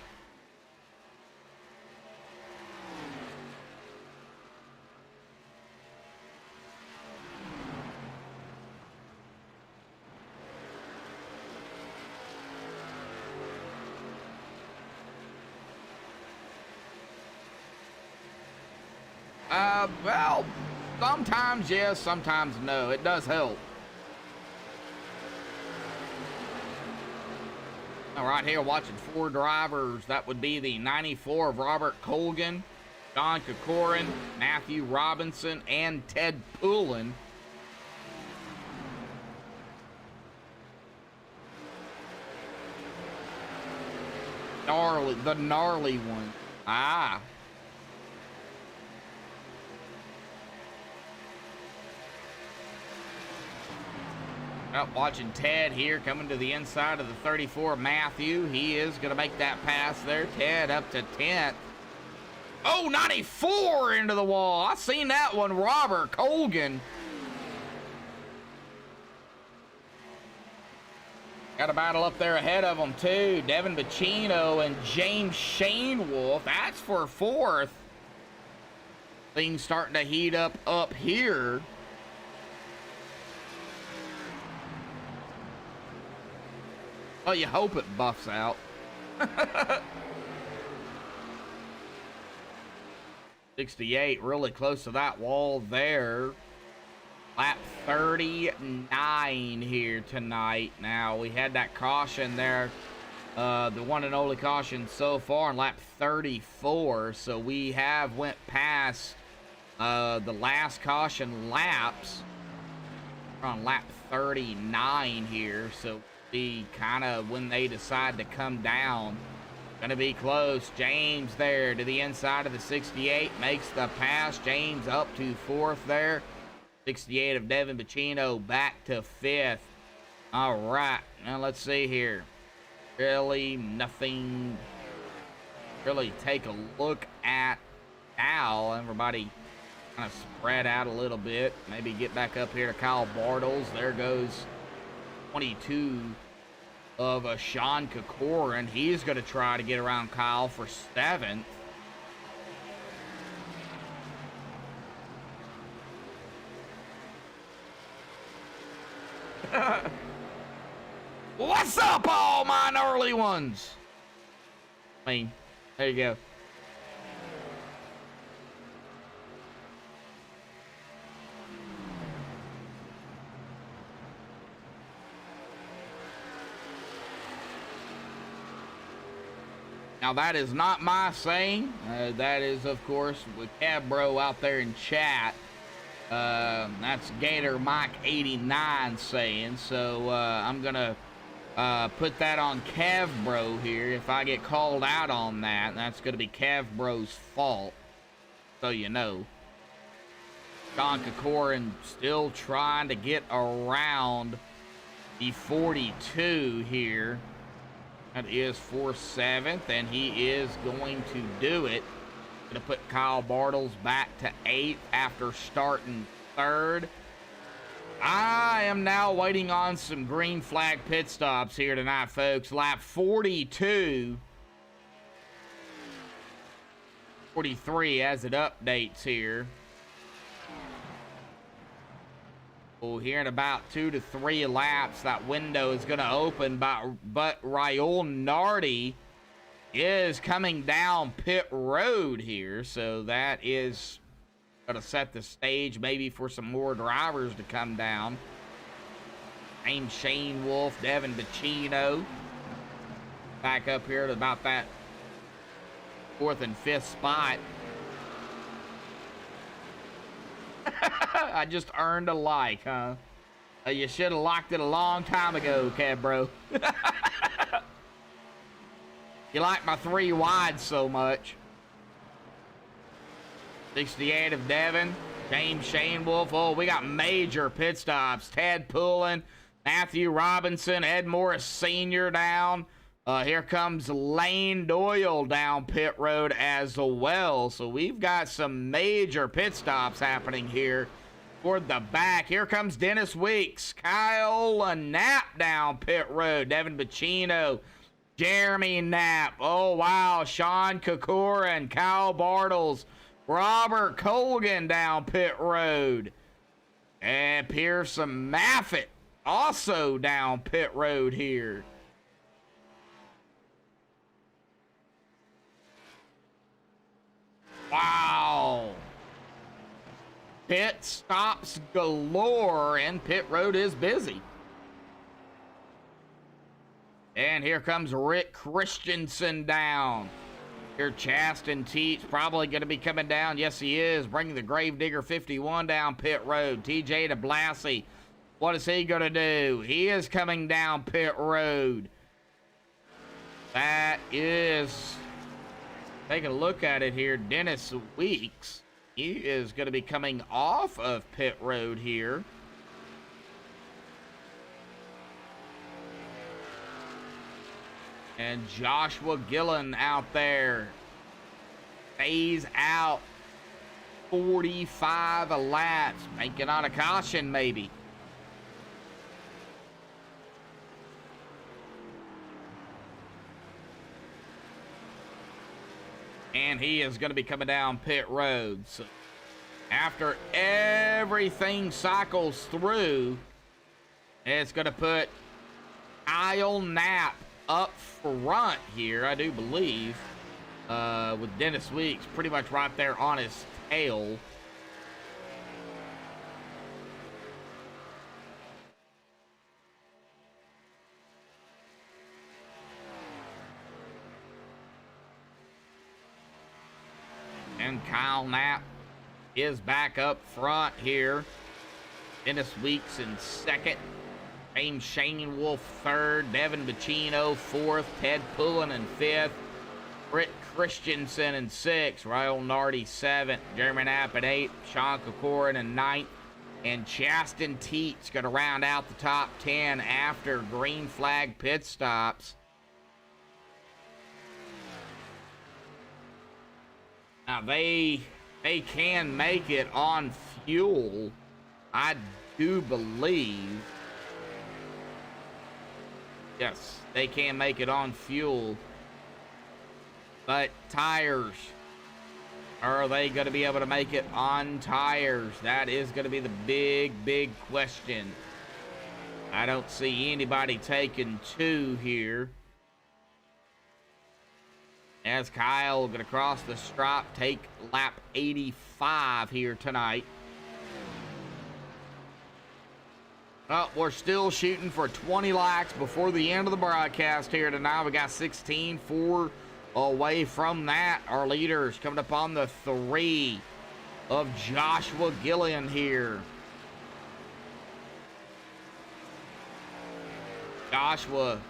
Well, sometimes yes, sometimes no. It does help. All right, here watching 4 drivers. That would be the 94 of Robert Colgan, John Kokorin, Matthew Robinson, and Ted Poulin. The gnarly one. Ah. Watching Ted here coming to the inside of the 34 Matthew. He is going to make that pass there. Ted up to 10th. Oh, 94 into the wall. I seen that one, Robert Colgan. Got a battle up there ahead of them, too. Devin Bacino and James Shanewoolf. That's for 4th. Things starting to heat up here. Well, you hope it buffs out. 68, really close to that wall there. Lap 39 here tonight. Now, we had that caution there. The one and only caution so far in lap 34. So we have went past the last caution laps. We're on lap 39 here. So be kind of when they decide to come down. Gonna be close. James there to the inside of the 68 makes the pass. James up to 4th there. 68 of Devin Bacino back to 5th. All right, now let's see here. Really nothing. Really take a look at Al. Everybody kind of spread out a little bit. Maybe get back up here to Kyle Bartles. There goes 22 of Sean Kokorin. He's going to try to get around Kyle for 7th. What's up, all mine early ones? I mean, there you go. Now, that is not my saying. That is, of course, with Cab Bro out there in chat. That's Gator Mike 89 saying. So, I'm going to put that on Cav Bro here. If I get called out on that, that's going to be Cav Bro's fault. So you know. Sean Kokorin still trying to get around the 42 here. That is for 7th, and he is going to do it. Going to put Kyle Bartles back to 8th after starting 3rd. I am now waiting on some green flag pit stops here tonight, folks. Lap 42. 43 as it updates here. Well, here in about 2 to 3 laps, that window is going to open, but Raul Nardi is coming down pit road here, so that is going to set the stage maybe for some more drivers to come down. Named Shane Wolf, Devin Bacino, back up here to about that 4th and 5th spot. I just earned a like, huh? You should have liked it a long time ago, Cab Bro. You like my 3 wide so much. 68 of Devin. James Shane Wolf. Oh, we got major pit stops. Ted Poulin, Matthew Robinson, Ed Morris Sr. down. Here comes Lane Doyle down pit road as well. So we've got some major pit stops happening here toward the back. Here comes Dennis Weeks, Kyle Knapp down pit road, Devin Bacino, Jeremy Knapp. Oh, wow. Sean Kokorin, Kyle Bartles, Robert Colgan down pit road. And Pearson Maffitt also down pit road here. Wow. Pit stops galore, and pit road is busy. And here comes Rick Christensen down. Here, Chaston Teets probably going to be coming down. Yes, he is. Bringing the Gravedigger 51 down pit road. TJ DeBlassie, what is he going to do? He is coming down pit road. That is... Take a look at it here. Dennis Weeks, he is going to be coming off of pit road here. And Joshua Gillen out there. Phase out. 45 laps. Making on a caution maybe. And he is going to be coming down pit road. So after everything cycles through, it's going to put Kyle Knapp up front here, I do believe, with Dennis Weeks pretty much right there on his tail. And Kyle Knapp is back up front here. Dennis Weeks in 2nd. James Shane Wolf 3rd. Devin Bacino 4th. Ted Poulin in 5th. Britt Christensen in 6th. Raul Nardi 7th. Jeremy Knapp at 8th. Sean Kokorin in 9th. And Chaston Teets going to round out the top 10 after green flag pit stops. Now, they can make it on fuel, I do believe. Yes, they can make it on fuel. But tires, are they going to be able to make it on tires? That is going to be the big question. I don't see anybody taking 2 here. As Kyle gonna cross the stripe, take lap 85 here tonight. Oh, we're still shooting for 20 laps before the end of the broadcast here tonight. We got 16, 4 away from that. Our leaders coming up on the 3 of Joshua Gillian here. Joshua,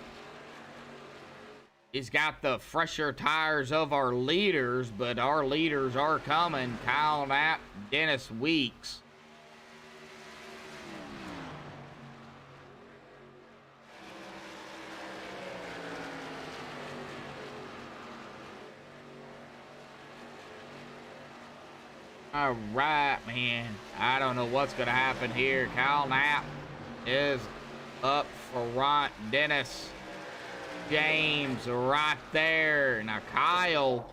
he's got the fresher tires of our leaders, but our leaders are coming. Kyle Knapp, Dennis Weeks. All right, man. I don't know what's going to happen here. Kyle Knapp is up front. Dennis James right there. Now, Kyle,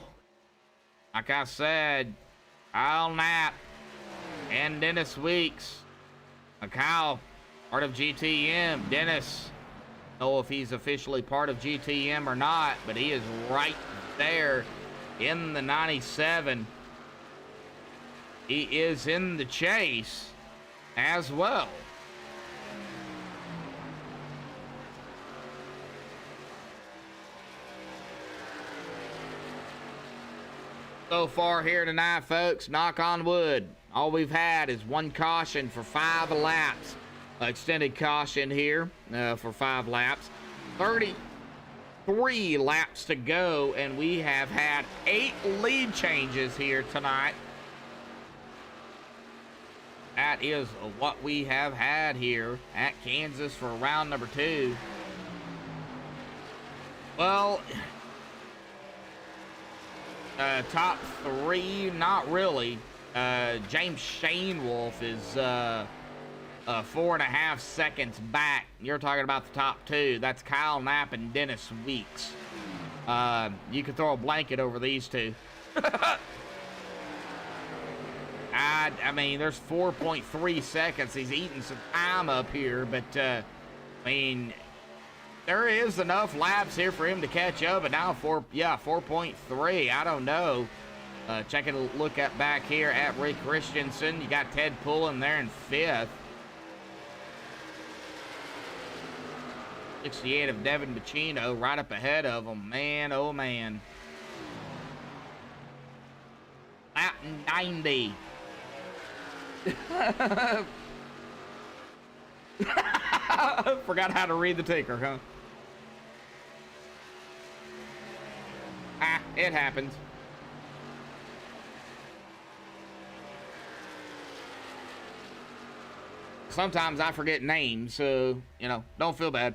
like I said, Kyle Knapp and Dennis Weeks. Now, Kyle, part of GTM. Dennis, I don't know if he's officially part of GTM or not, but he is right there in the 97. He is in the chase as well. So far here tonight, folks, knock on wood, all we've had is 1 caution for 5 laps. Extended caution here for 5 laps. 33 laps to go, and we have had 8 lead changes here tonight. That is what we have had here at Kansas for round number 2. Well, top 3, not really. James Shanewolf is 4.5 seconds back. You're talking about the top 2. That's Kyle Knapp and Dennis Weeks. You could throw a blanket over these 2. I mean, there's 4.3 seconds. He's eating some time up here, but, I mean, there is enough laps here for him to catch up, but now 4.3. I don't know. Checking a look at back here at Rick Christensen. You got Ted Pullen there in 5th. 68 of Devin Bacino right up ahead of him. Man, oh, man. Lap 90. Forgot how to read the ticker, huh? It happens. Sometimes I forget names, so, you know, don't feel bad.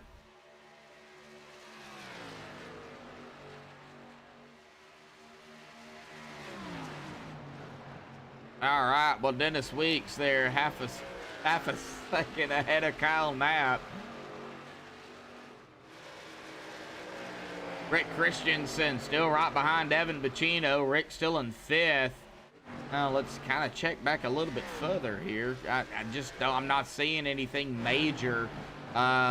All right, well, Dennis Weeks there, half a second ahead of Kyle Knapp. Rick Christensen still right behind Devin Bacino. Rick still in 5th. Now let's kind of check back a little bit further here. I'm not seeing anything major.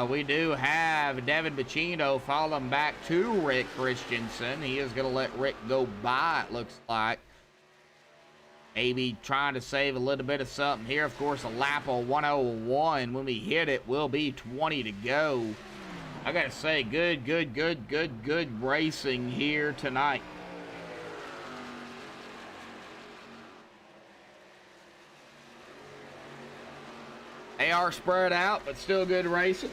We do have Devin Bacino falling back to Rick Christensen. He is going to let Rick go by, it looks like. Maybe trying to save a little bit of something here. Of course, a lap of 101. When we hit it, will be 20 to go. I gotta say, good racing here tonight. They are spread out, but still good racing.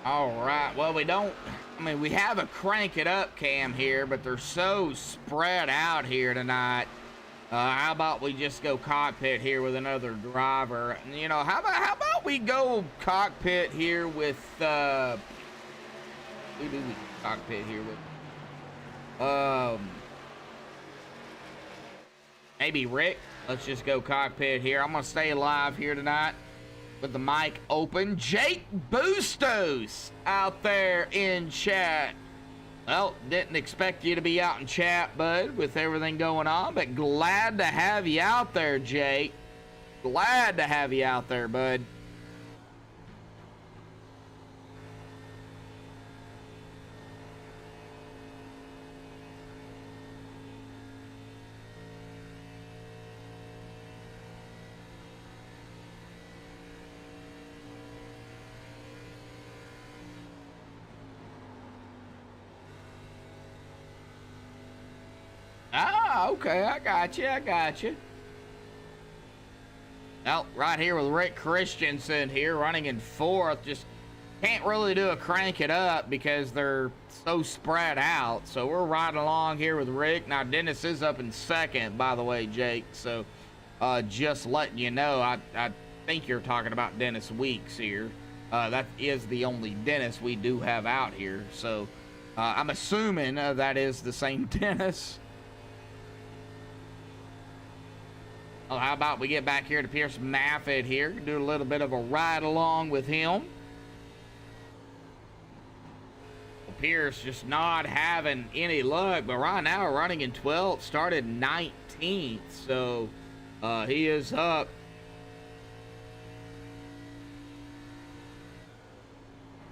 All right, well, we have a crank it up cam here, but they're so spread out here tonight. How about we just go cockpit here with another driver? You know, how about we go cockpit here with, who do we cockpit here with? maybe Rick. Let's just go cockpit here. I'm gonna stay alive here tonight with the mic open. Jake Bustos out there in chat. Well, didn't expect you to be out in chat, bud, with everything going on, but glad to have you out there, Jake. Glad to have you out there, bud. Ah, okay, I got you. Well, right here with Rick Christensen here, running in fourth. Just can't really do a crank it up because they're so spread out. So we're riding along here with Rick. Now, Dennis is up in second, by the way, Jake. So just letting you know, I think you're talking about Dennis Weeks here. That is the only Dennis we do have out here. So I'm assuming that is the same Dennis. Oh, how about we get back here to Pierce Maffitt here, do a little bit of a ride along with him. Well, Pierce just not having any luck, but right now we're running in 12th, started 19th, so he is up.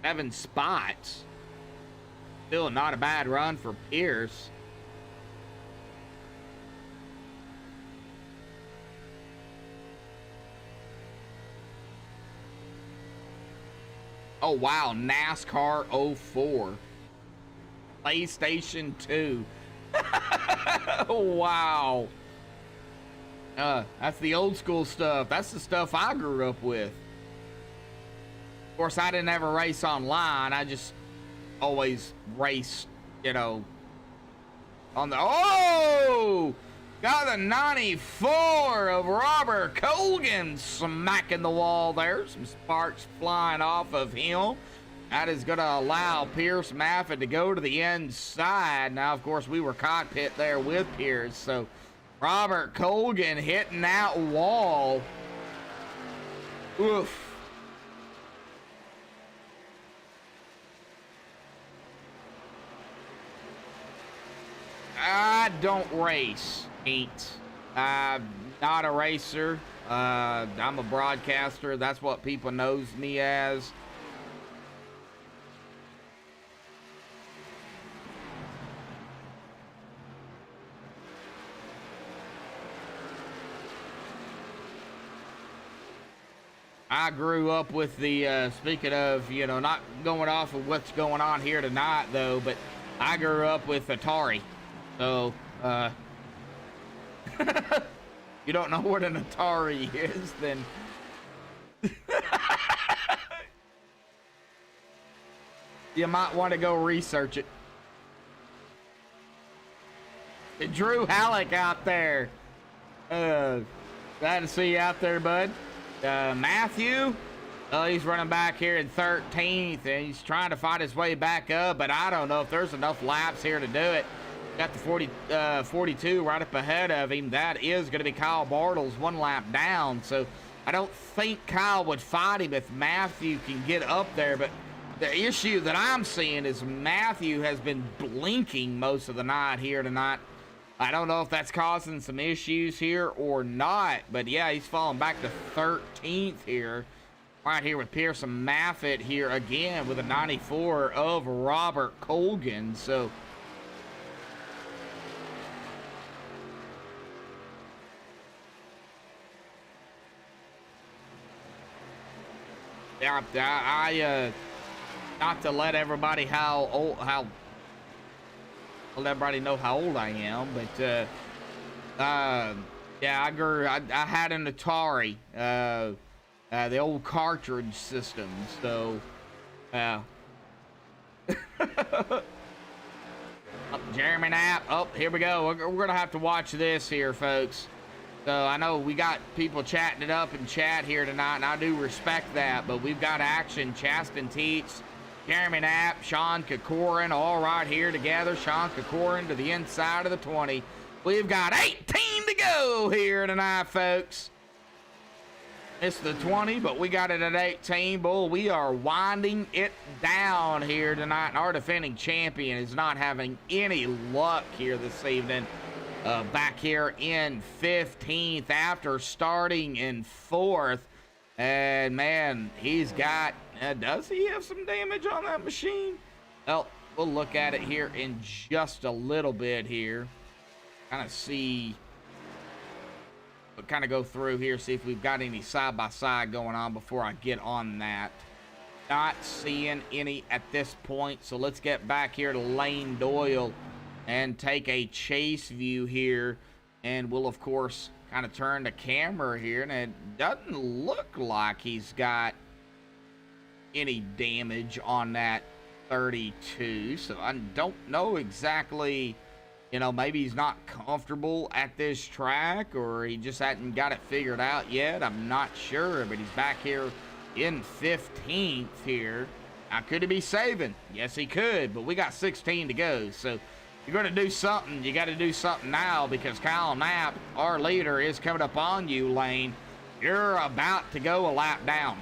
Seven spots. Still not a bad run for Pierce. Oh, wow. NASCAR 04. PlayStation 2. Wow. That's the old school stuff. That's the stuff I grew up with. Of course, I didn't ever race online. I just always raced, you know, on the... Oh! Got the 94 of Robert Colgan smacking the wall there. Some sparks flying off of him. That is going to allow Pierce Maffitt to go to the inside. Now, of course, we were cockpit there with Pierce. So, Robert Colgan hitting that wall. Oof. I don't race. I'm not a racer. I'm a broadcaster. That's what people knows me as. I grew up with the, speaking of, you know, not going off of what's going on here tonight, though, but I grew up with Atari. So, you don't know what an Atari is, then you might want to go research it. Drew Halleck out there. Glad to see you out there, bud. Matthew, he's running back here in 13th, and he's trying to fight his way back up, but I don't know if there's enough laps here to do it. Got the 42 right up ahead of him. That is going to be Kyle Bartles, one lap down. So I don't think Kyle would fight him if Matthew can get up there. But the issue that I'm seeing is Matthew has been blinking most of the night here tonight. I don't know if that's causing some issues here or not. But yeah, he's falling back to 13th here. Right here with Pearson Maffitt here again with a 94 of Robert Colgan. So... yeah, I not to let everybody let everybody know how old I am, but yeah, I had an Atari, the old cartridge system, so Jeremy Knapp. Oh, here we go. We're gonna have to watch this here, folks. So I know we got people chatting it up in chat here tonight, and I do respect that, but we've got action. Chaston Teets, Jeremy Knapp, Sean Kokorin, all right here together. Sean Kokorin to the inside of the 20. We've got 18 to go here tonight, folks. It's the 20, but we got it at 18. Bull, we are winding it down here tonight. And our defending champion is not having any luck here this evening. Back here in 15th after starting in 4th. And, man, he's got... does he have some damage on that machine? Well, we'll look at it here in just a little bit here. Kind of see... We'll kind of go through here, see if we've got any side-by-side going on before I get on that. Not seeing any at this point, so let's get back here to Lane Doyle and take a chase view here. And we'll, of course, kind of turn the camera here, and it doesn't look like he's got any damage on that 32, so I don't know exactly... You know, maybe he's not comfortable at this track, or he just hadn't got it figured out yet. I'm not sure, but he's back here in 15th here. Now, could he be saving? Yes, he could, but we got 16 to go. So, you're going to do something. You got to do something now, because Kyle Knapp, our leader, is coming up on you, Lane. You're about to go a lap down.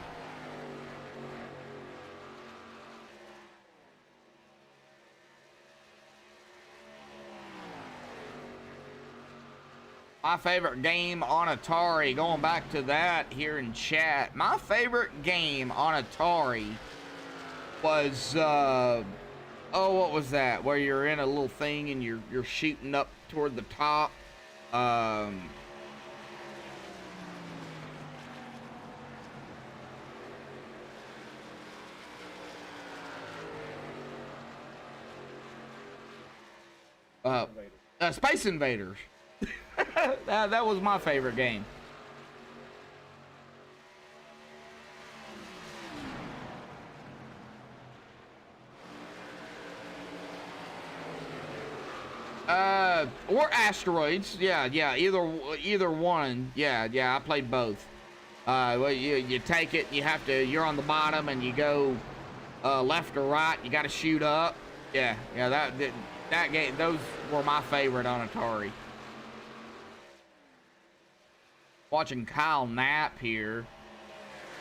My favorite game on Atari, going back to that here in chat. My favorite game on Atari was, what was that? Where you're in a little thing and you're shooting up toward the top. Space Invaders. that was my favorite game. Or Asteroids. Yeah, either one. Yeah, I played both. Well, you take it, you're on the bottom and you go left or right, you got to shoot up. Yeah, that game, those were my favorite on Atari. Watching Kyle Knapp here.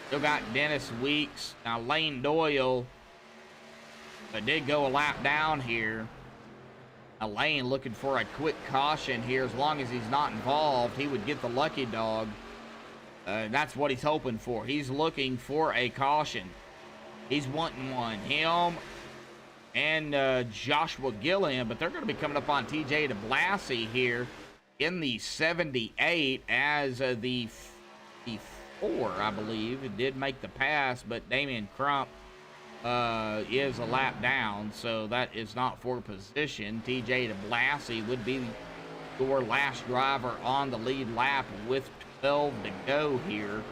Still got Dennis Weeks. Now Lane Doyle did go a lap down here. Now Lane looking for a quick caution here. As long as he's not involved, he would get the lucky dog. That's what he's hoping for. He's looking for a caution. He's wanting one. Him and Joshua Gilliam, but they're going to be coming up on TJ DeBlassie here in the 78 as the 4, I believe. It did make the pass, but Damian Crump is a lap down, so that is not for position. TJ DeBlassie would be your last driver on the lead lap with 12 to go here.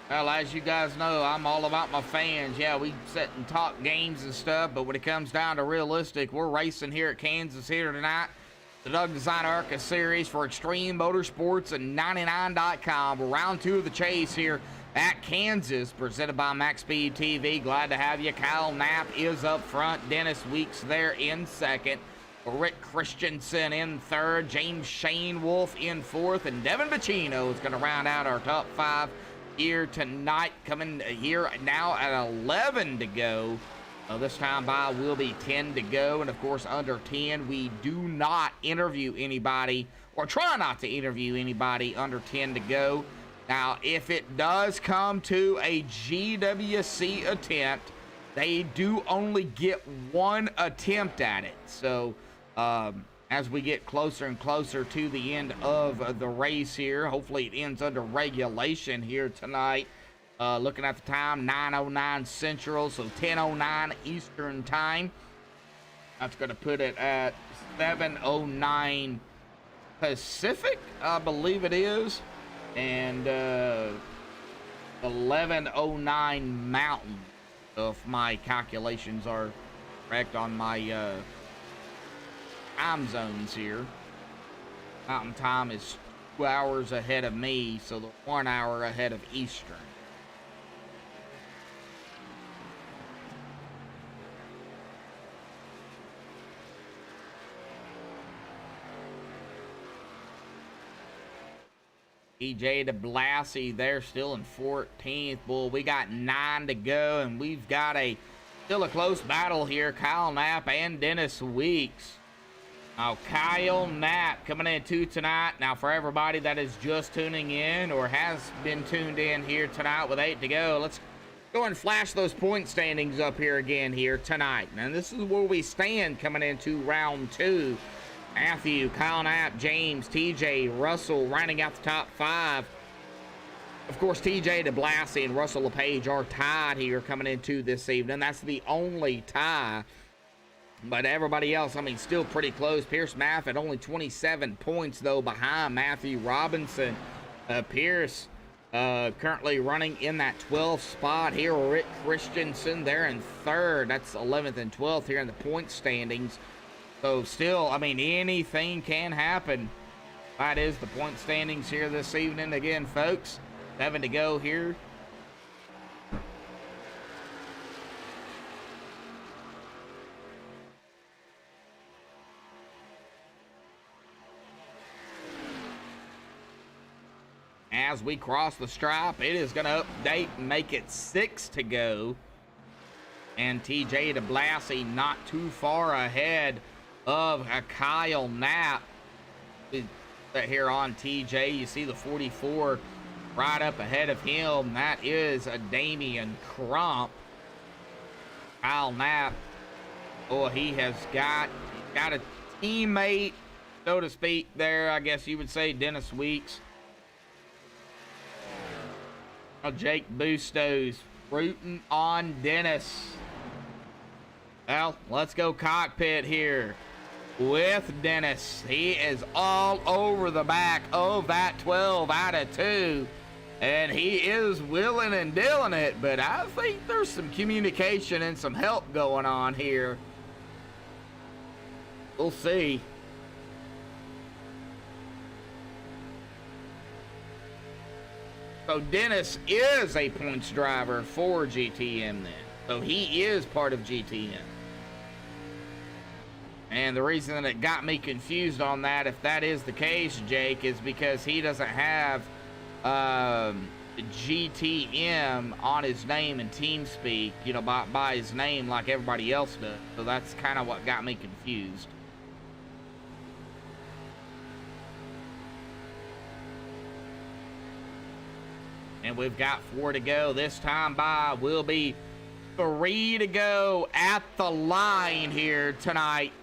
Well, as you guys know, I'm all about my fans. Yeah, we sit and talk games and stuff, but when it comes down to realistic, we're racing here at Kansas here tonight. The Doug Design ARCA Series for Extreme Motorsports and 99.com. We're round 2 of the chase here at Kansas, presented by MaxSpeedTV. Glad to have you. Kyle Knapp is up front. Dennis Weeks there in second. Rick Christensen in third. James Shane Wolf in fourth. And Devin Bacino is going to round out our top 5 here tonight, coming here now at 11 to go. This time by will be 10 to go, and of course under 10 we do not interview anybody, or try not to interview anybody under 10 to go. Now if it does come to a GWC attempt, they do only get 1 attempt at it. So as we get closer and closer to the end of the race here, hopefully it ends under regulation here tonight. Looking at the time, 9:09 Central, so 10:09 Eastern Time. That's going to put it at 7:09 Pacific, I believe it is, and 11:09 Mountain, if my calculations are correct on my time zones here. Mountain time is 2 hours ahead of me, so they're 1 hour ahead of Eastern. TJ DeBlassie, they're still in 14th. Boy, we got 9 to go, and we've got still a close battle here. Kyle Knapp and Dennis Weeks. Now, Kyle Knapp coming into tonight. Now, for everybody that is just tuning in or has been tuned in here tonight with 8 to go, let's go and flash those point standings up here again here tonight. And this is where we stand coming into round 2. Matthew, Kyle Knapp, James, TJ, Russell rounding out the top 5. Of course, TJ DeBlassie and Russell LePage are tied here coming into this evening. That's the only tie. But everybody else, I mean, still pretty close. Pierce Maff at only 27 points, though, behind Matthew Robinson. Pierce currently running in that 12th spot here. Rick Christensen there in 3rd. That's 11th and 12th here in the point standings. So still, I mean, anything can happen. That is the point standings here this evening. Again, folks, 7 to go here. As we cross the stripe, it is going to update and make it 6 to go. And TJ DeBlassie not too far ahead of Kyle Knapp. Here on TJ, you see the 44 right up ahead of him. That is a Damian Crump. Kyle Knapp, oh, he has got a teammate, so to speak, there. I guess you would say Dennis Weeks. Jake Bustos rooting on Dennis. Well, let's go cockpit here with Dennis. He is all over the back of that 12 out of 2. And he is willing and dealing it, but I think there's some communication and some help going on here. We'll see. So Dennis is a points driver for GTM then. So he is part of GTM. And the reason that it got me confused on that, if that is the case, Jake, is because he doesn't have GTM on his name in TeamSpeak, you know, by his name like everybody else does. So that's kind of what got me confused. And we've got 4 to go. This time by will be 3 to go at the line here tonight.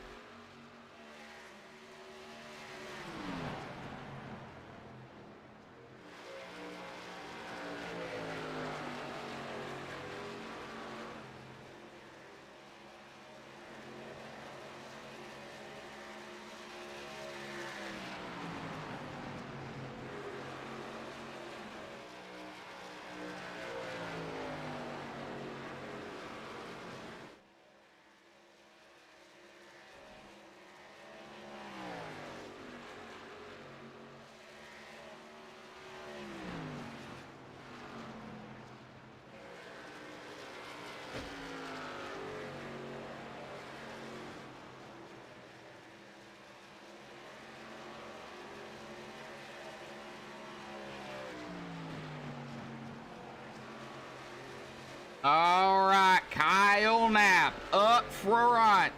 All right, Kyle Knapp up front.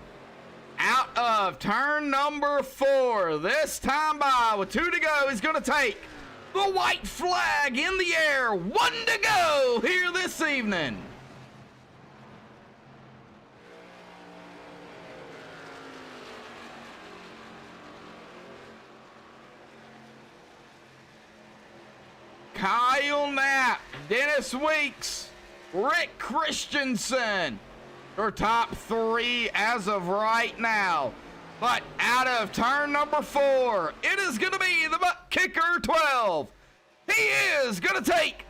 Out of turn number 4. This time by with 2 to go, he's going to take the white flag in the air. 1 to go here this evening. Kyle Knapp, Dennis Weeks, Rick Christensen, your top 3 as of right now. But out of turn number 4, it is going to be the butt kicker 12. He is going to take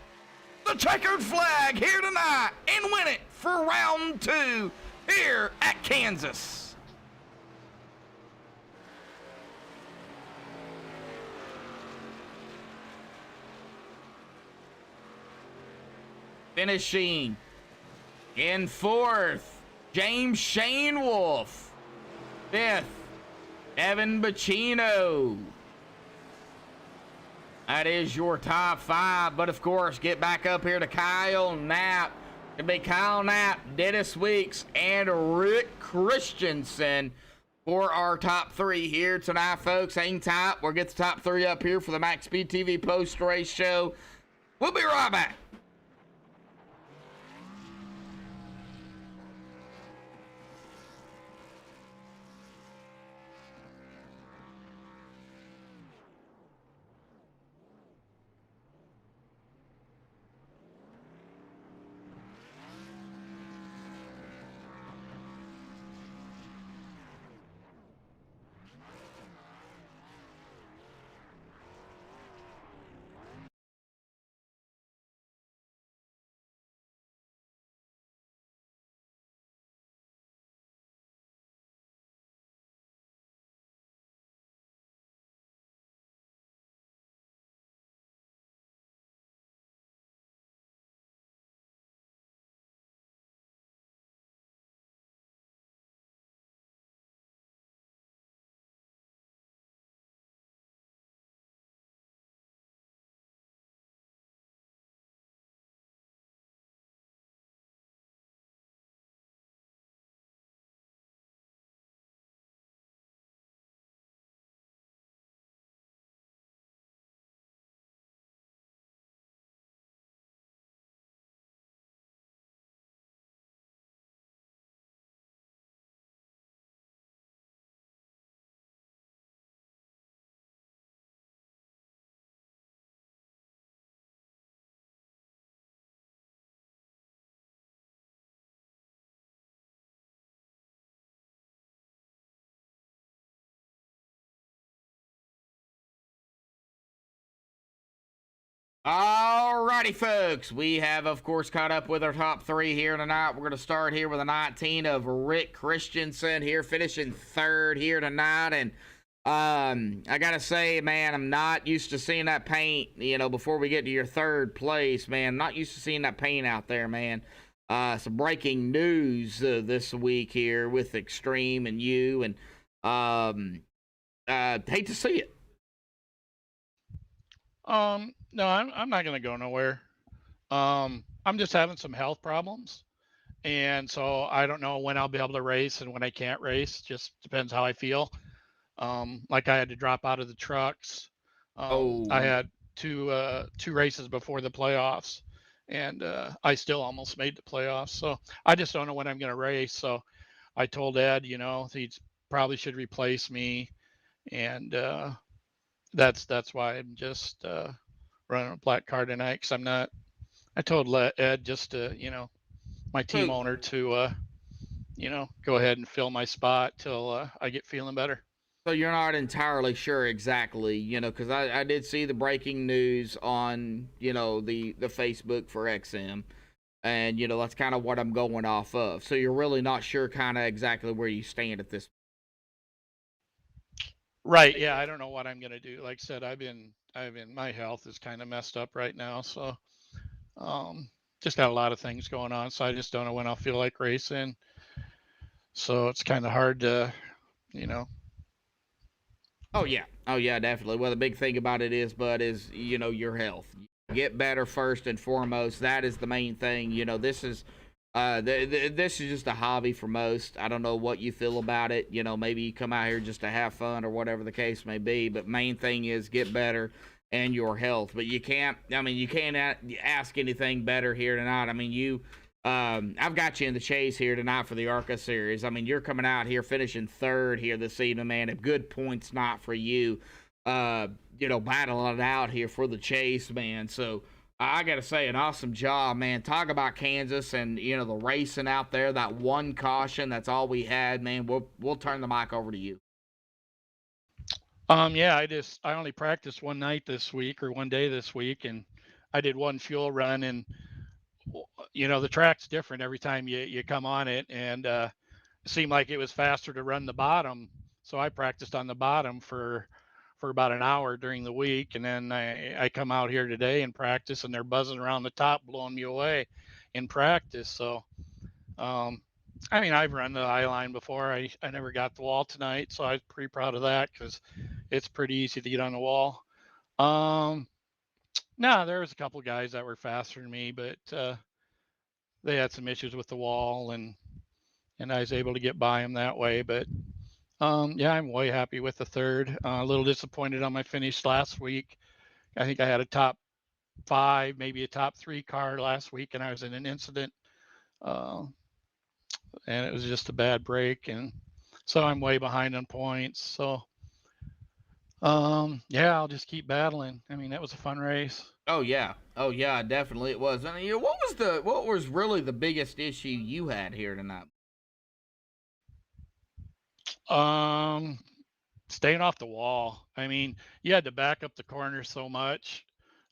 the checkered flag here tonight and win it for round 2 here at Kansas. Finishing in 4th, James Shane Wolf. 5th, Evan Bacino. That is your top 5. But of course, get back up here to Kyle Knapp. It'll be Kyle Knapp, Dennis Weeks, and Rick Christensen for our top 3 here tonight, folks. Hang tight. We'll get the top 3 up here for the MaxSpeedTV post-race show. We'll be right back. Alrighty, folks. We have, of course, caught up with our top 3 here tonight. We're going to start here with a 19 of Rick Christensen here, finishing 3rd here tonight. And I got to say, man, I'm not used to seeing that paint, before we get to your 3rd place, man. I'm not used to seeing that paint out there, man. Some breaking news this week here with Extreme and you, and hate to see it. No, I'm not going to go nowhere. I'm just having some health problems. And so I don't know when I'll be able to race and when I can't race. Just depends how I feel. Like I had to drop out of the trucks. I had two races before the playoffs, and I still almost made the playoffs. So I just don't know when I'm going to race. So I told Ed, he probably should replace me. And that's why I'm just running a black car tonight, because I told Ed just to, my team owner to, go ahead and fill my spot till I get feeling better. So you're not entirely sure exactly, because I did see the breaking news on, the Facebook for XM. And, that's kind of what I'm going off of. So you're really not sure kind of exactly where you stand at this. Right. Yeah. I don't know what I'm going to do. Like I said, my health is kind of messed up right now. So, just got a lot of things going on. So I just don't know when I'll feel like racing. So it's kind of hard to, Oh yeah, definitely. Well, the big thing about it is, Bud, is, your health. Get better first and foremost. That is the main thing. This is this is just a hobby for most. I don't know what you feel about it. Maybe you come out here just to have fun or whatever the case may be. But main thing is get better and your health. But you can't ask anything better here tonight. I've got you in the chase here tonight for the ARCA series. You're coming out here finishing 3rd here this evening, man. A good points night for you. Battling it out here for the chase, man. So I got to say, an awesome job, man. Talk about Kansas and, the racing out there. That one caution, that's all we had, man. We'll turn the mic over to you. Yeah, I only practiced one day this week, and I did one fuel run, and the track's different every time you come on it, and it seemed like it was faster to run the bottom. So I practiced on the bottom for about an hour during the week, and then I come out here today and practice, and they're buzzing around the top, blowing me away. in practice. So, I mean, I've run the eye line before. I never got the wall tonight, so I was pretty proud of that because it's pretty easy to get on the wall. No, there was a couple guys that were faster than me, but they had some issues with the wall, and I was able to get by them that way. But yeah, I'm way happy with the third. A little disappointed on my finish last week. I think I had a top 5, maybe a top 3 car last week, and I was in an incident, and it was just a bad break, and so I'm way behind on points. So yeah, I'll just keep battling. I mean, that was a fun race. Oh yeah, definitely it was. And what was really the biggest issue you had here tonight? Staying off the wall. I mean, you had to back up the corner so much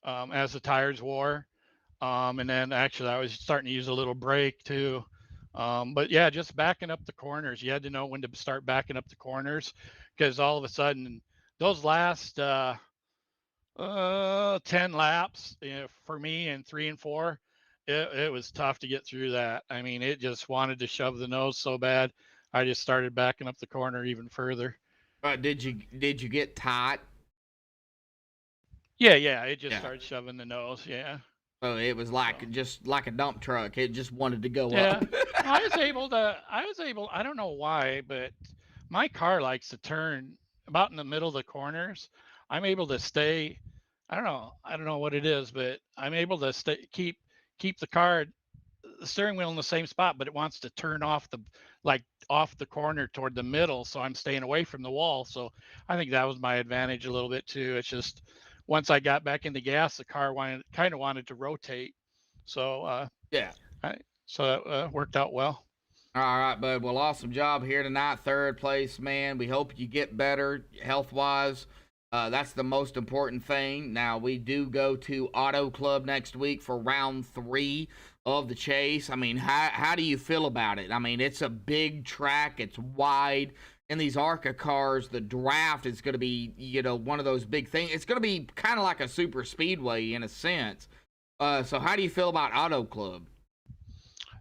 as the tires wore. And then actually I was starting to use a little brake too. But yeah, just backing up the corners. You had to know when to start backing up the corners because all of a sudden those last 10 laps, you know, for me in 3 and 4, it was tough to get through that. I mean, it just wanted to shove the nose so bad. I just started backing up the corner even further. Did you get tight? Yeah, it just started shoving the nose. Yeah. So it was like just like a dump truck. It just wanted to go Yeah. up. I was able, I don't know why, but my car likes to turn about in the middle of the corners. I'm able to stay, I don't know what it is, but I'm able to keep the car, the steering wheel in the same spot, but it wants to turn off the corner toward the middle. So I'm staying away from the wall. So I think that was my advantage a little bit too. It's just once I got back into gas, the car kind of wanted to rotate. So yeah. So that worked out well. All right, bud. Well, awesome job here tonight. 3rd place, man. We hope you get better health-wise. That's the most important thing. Now, we do go to Auto Club next week for round 3 of the chase. I mean, how do you feel about it? I mean, it's a big track. It's wide. In these ARCA cars, the draft is going to be, you know, one of those big things. It's going to be kind of like a super speedway in a sense. So how do you feel about Auto Club?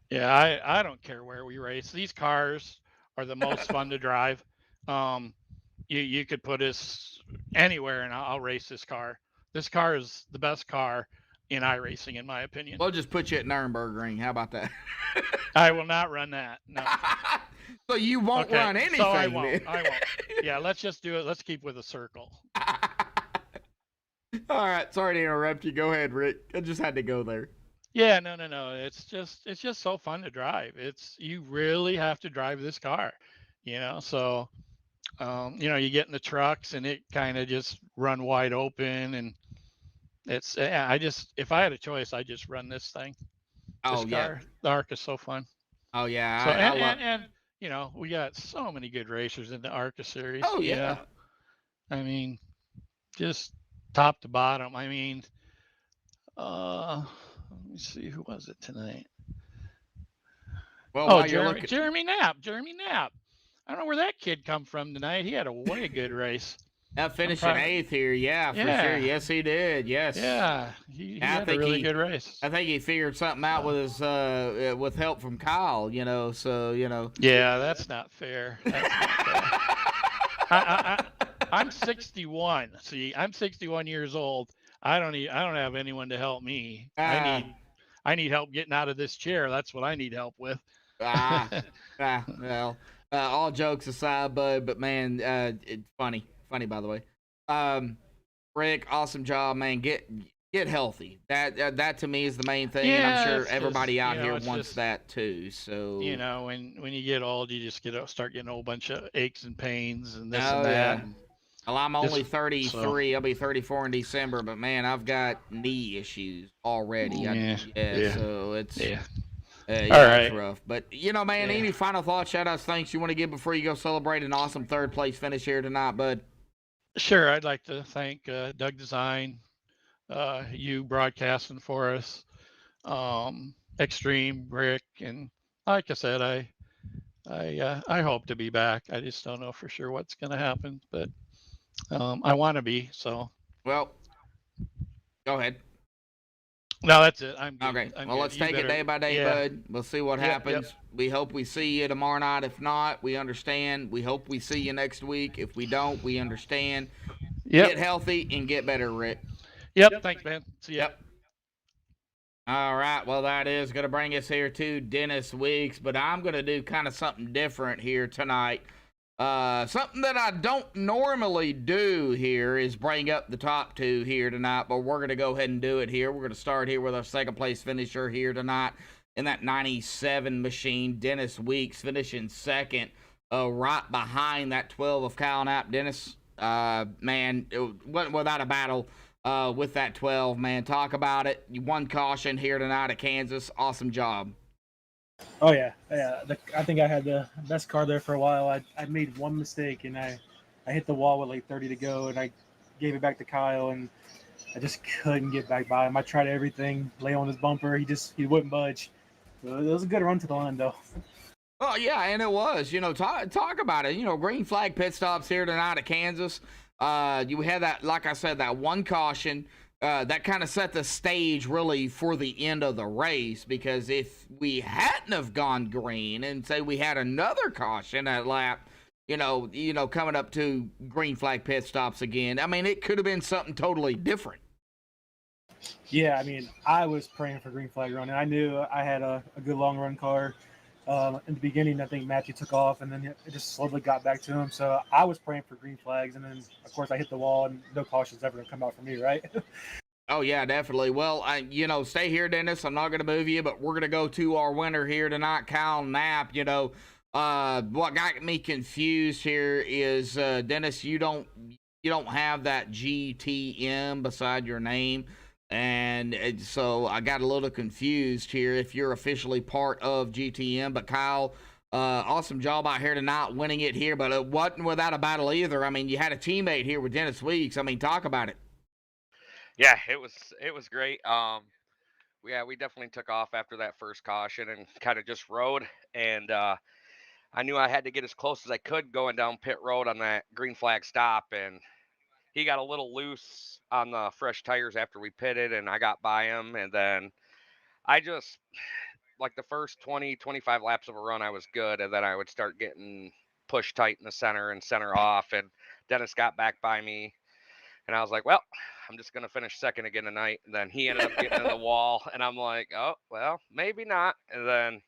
Yeah, I don't care where we race. These cars are the most fun to drive. You could put us anywhere and I'll race this car. This car is the best car in iRacing, in my opinion. We'll just put you at Nürburgring. How about that? I will not run that. No. So you won't run anything. So I won't. Yeah, let's just do it. Let's keep with a circle. All right. Sorry to interrupt you. Go ahead, Rick. I just had to go there. Yeah, no. It's just so fun to drive. You really have to drive this car, you know. So, you know, you get in the trucks and it kind of just run wide open, and if I had a choice, I'd just run this thing. Oh yeah, car. The ARC is so fun. Oh yeah, so, and you know, we got so many good racers in the ARCA series. Oh yeah, I mean, just top to bottom. I mean, let me see, who was it tonight? Well, Jeremy Knapp. I don't know where that kid come from tonight. He had a way good race. Finishing 8th here, for sure. Yes, he did. Yes. Yeah, he had a really good race. I think he figured something out with his with help from Kyle. You know, so you know. Yeah, that's not fair. I'm 61. See, I'm 61 years old. I don't have anyone to help me. I need help getting out of this chair. That's what I need help with. Well, all jokes aside, bud, but man, it's funny by the way. Rick, awesome job, man. Get healthy. That to me is the main thing, and I'm sure everybody out here wants that too. So you know, when you get old, you just start getting a whole bunch of aches and pains and this and that. Well, I'm only 33. So. I'll be 34 in December, but man, I've got knee issues already. So it's all right. It's rough. But you know, man, any final thoughts, shout outs, thanks you want to give before you go celebrate an awesome 3rd place finish here tonight, bud? Sure, I'd like to thank Doug Design, you broadcasting for us, Extreme, Rick, and like I said, I hope to be back. I just don't know for sure what's going to happen, but I want to be. So well, go ahead. No, that's it. I'm good. Okay, I'm well, good. let's You take it better, day by day, yeah. bud. We'll see what Yep, happens. We hope we see you tomorrow night. If not, we understand. We hope we see you next week. If we don't, we understand. Yep. Get healthy and get better, Rick. Yep. Thanks, man. See ya. Yep. All right, well, that is going to bring us here to Dennis Weeks, but I'm going to do kind of something different here tonight. Something that I don't normally do here is bring up the top two here tonight, but we're going to go ahead and do it here. We're going to start here with our second place finisher here tonight in that 97 machine. Dennis Weeks finishing second, right behind that 12 of Kyle Knapp. Dennis, man, it wasn't without a battle. With that 12, man, talk about it. You won caution here tonight at Kansas. Awesome job. Oh yeah. I think I had the best car there for a while. I made one mistake and I hit the wall with like 30 to go, and I gave it back to Kyle, and I just couldn't get back by him. I tried everything, lay on his bumper. He wouldn't budge. So it was a good run to the line though. Oh yeah, and it was. Talk about it. Green flag pit stops here tonight at Kansas. You had that, like I said, that one caution that kind of set the stage really for the end of the race, because if we hadn't have gone green and say we had another caution at lap, coming up to green flag pit stops again, I mean, it could have been something totally different. Yeah, I mean, I was praying for green flag run, and I knew I had a good long run car. In the beginning, I think Matthew took off, and then it just slowly got back to him. So I was praying for green flags, and then of course I hit the wall, and no caution's ever gonna come out for me, right? Oh yeah, definitely. Well, stay here, Dennis. I'm not gonna move you, but we're gonna go to our winner here tonight, Kyle Knapp. What got me confused here is Dennis, you don't have that GTM beside your name. And so I got a little confused here if you're officially part of GTM. But Kyle, awesome job out here tonight winning it here. But it wasn't without a battle either. I mean, you had a teammate here with Dennis Weeks. I mean, talk about it. Yeah, it was great. Yeah, we definitely took off after that first caution and kind of just rode. And I knew I had to get as close as I could going down pit road on that green flag stop. And he got a little loose on the fresh tires after we pitted, and I got by him. And then I just, like the first 20, 25 laps of a run, I was good. And then I would start getting pushed tight in the center and center off. And Dennis got back by me. And I was like, well, I'm just going to finish second again tonight. And then he ended up getting in the wall. And I'm like, oh, well, maybe not. And then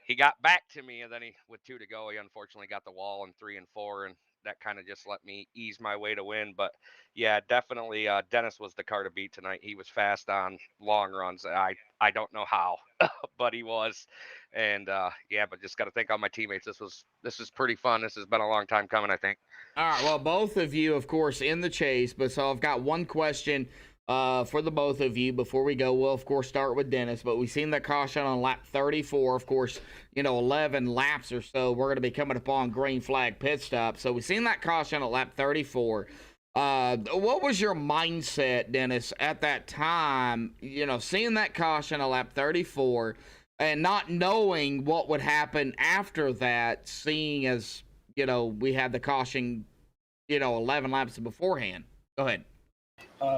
he got back to me. And then with 2 to go, he unfortunately got the wall in 3 and 4. And that kind of just let me ease my way to win. But yeah, definitely Dennis was the car to beat tonight. He was fast on long runs. I don't know how, but he was. And yeah, but just got to thank all my teammates. This is pretty fun. This has been a long time coming, I think. All right, well, both of you, of course, in the chase. But so I've got one question for the both of you before we go. We'll, of course, start with Dennis. But we've seen that caution on lap 34. Of course, 11 laps or so, we're going to be coming upon green flag pit stop. So we've seen that caution at lap 34. What was your mindset, Dennis, at that time, seeing that caution at lap 34 and not knowing what would happen after that, seeing as, we had the caution, 11 laps beforehand? Go ahead.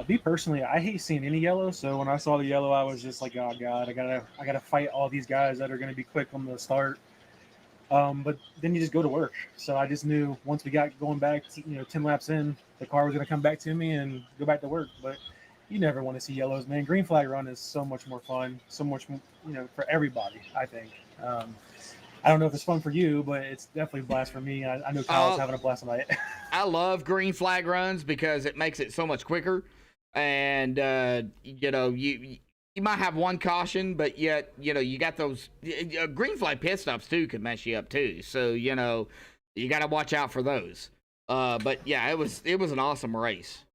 Me personally, I hate seeing any yellow. So when I saw the yellow, I was just like, oh god, I gotta fight all these guys that are gonna be quick on the start. But then you just go to work. So I just knew once we got going back, 10 laps in, the car was gonna come back to me and go back to work. But you never want to see yellows, man. Green flag run is so much more fun, so much more, for everybody, I think. I don't know if it's fun for you, but it's definitely a blast for me. I know Kyle's having a blast tonight. I love green flag runs because it makes it so much quicker. And, you might have one caution, but yet, you got those green flag pit stops too could mess you up too. So, you got to watch out for those. But yeah, it was an awesome race.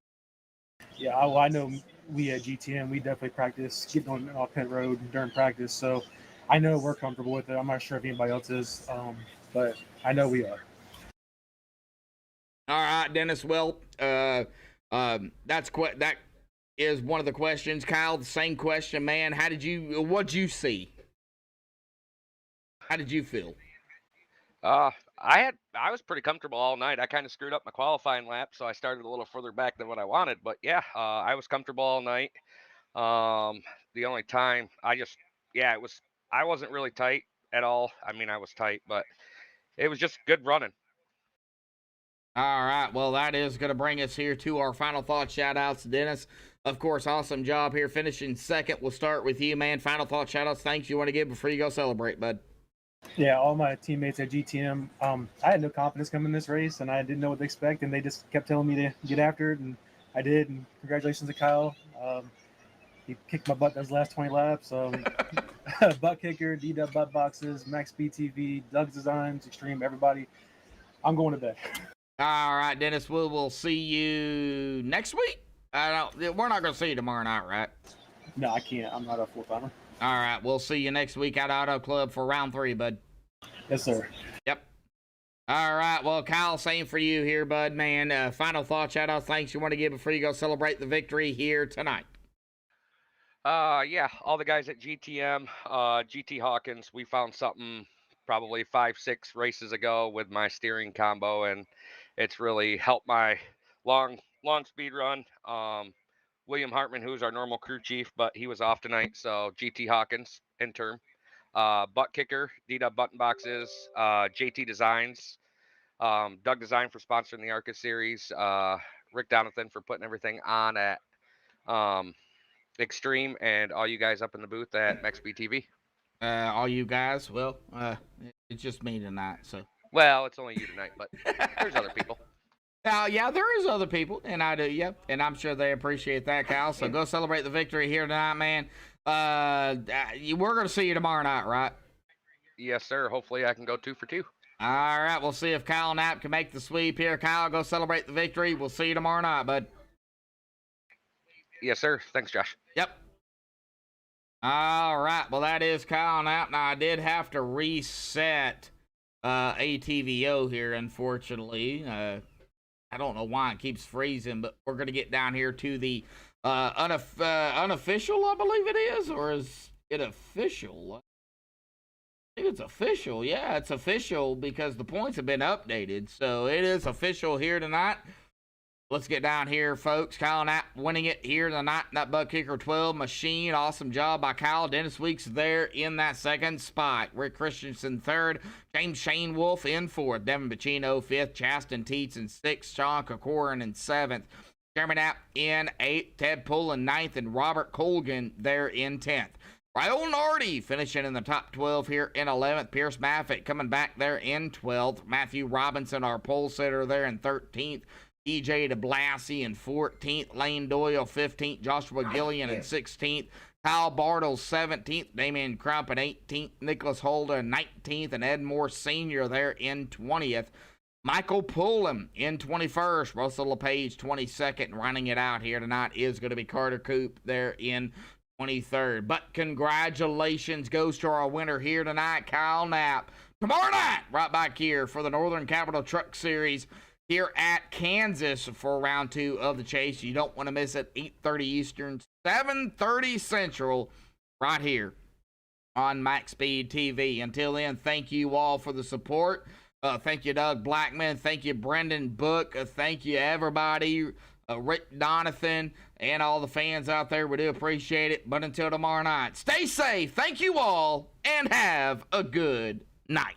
Yeah, well, I know we at GTM, we definitely practice getting on pit road during practice. So I know we're comfortable with it. I'm not sure if anybody else is, but I know we are. All right, Dennis. Well, that is one of the questions. Kyle, the same question, man. What'd you see? How did you feel? I was pretty comfortable all night. I kind of screwed up my qualifying lap, so I started a little further back than what I wanted. But yeah, I was comfortable all night. the only time it was, I wasn't really tight at all. I mean, I was tight, but it was just good running. All right, well, that is going to bring us here to our final thought shout-outs. Dennis, of course, awesome job here finishing second. We'll start with you, man. Final thought shout-outs, thanks you want to give before you go celebrate, bud. Yeah, all my teammates at GTM. I had no confidence coming in this race, and I didn't know what to expect, and they just kept telling me to get after it, and I did. And congratulations to Kyle. He kicked my butt those last 20 laps. Butt kicker, D-Dub butt boxes, MaxSpeedTV, Doug's Designs, Extreme, everybody. I'm going to bed. All right, Dennis, we'll see you next week. We're not going to see you tomorrow night, right? No, I can't. I'm not a full-timer. All right, we'll see you next week at Auto Club for round 3, bud. Yes, sir. Yep. All right, well, Kyle, same for you here, bud, man. Final thought, shout-outs, thanks you want to give before you go celebrate the victory here tonight. Yeah, all the guys at GTM, GT Hawkins, we found something probably 5-6 races ago with my steering combo, and it's really helped my long speed run. William Hartman, who's our normal crew chief, but he was off tonight, so GT Hawkins interim. Butt kicker, D-Dub button boxes, JT Designs, Doug Design for sponsoring the ARCA series, Rick Donathan for putting everything on at Extreme, and all you guys up in the booth at MaxSpeedTV. All you guys, well, it's just me tonight, so. Well, it's only you tonight, but there's other people. Yeah, there is other people, and I do, yep, and I'm sure they appreciate that, Kyle. So go celebrate the victory here tonight, man. We're gonna see you tomorrow night, right? Yes, sir. Hopefully, I can go 2 for 2. All right, we'll see if Kyle Knapp can make the sweep here. Kyle, go celebrate the victory. We'll see you tomorrow night, bud. Yes, sir. Thanks, Josh. Yep. All right, well, that is Kyle Knapp. Now, I did have to reset ATVO here, unfortunately. I don't know why it keeps freezing, but we're going to get down here to the unofficial, I believe it is, or is it official? I think it's official. Yeah, it's official because the points have been updated. So it is official here tonight. Let's get down here, folks. Kyle Knapp winning it here tonight. That butt kicker 12 machine. Awesome job by Kyle. Dennis Weeks there in that second spot. Rick Christensen third. James Shane Wolf in fourth. Devin Bacino fifth. Chaston Teets in sixth. Sean Kokorin in seventh. Jeremy Knapp in eighth. Ted Poole in ninth. And Robert Colgan there in 10th. Raul Nardi finishing in the top 12 here in 11th. Pierce Maffitt coming back there in 12th. Matthew Robinson, our pole sitter, there in 13th. EJ DeBlassie in 14th, Lane Doyle 15th, Joshua Gillian in 16th, Kyle Bartles 17th, Damian Crump in 18th, Nicholas Holder in 19th, and Ed Moore Sr. there in 20th. Michael Pullen in 21st, Russell LePage 22nd, running it out here tonight is going to be Carter Coop there in 23rd. But congratulations goes to our winner here tonight, Kyle Knapp. Tomorrow night, right back here for the Northern Capital Truck Series here at Kansas for round 2 of the chase. You don't want to miss it. 8:30 Eastern, 7:30 Central, right here on MaxSpeedTV. Until then, thank you all for the support. Thank you, Doug Blackman. Thank you, Brendan Book. Thank you, everybody. Rick Donathan and all the fans out there. We do appreciate it. But until tomorrow night, stay safe. Thank you all, and have a good night.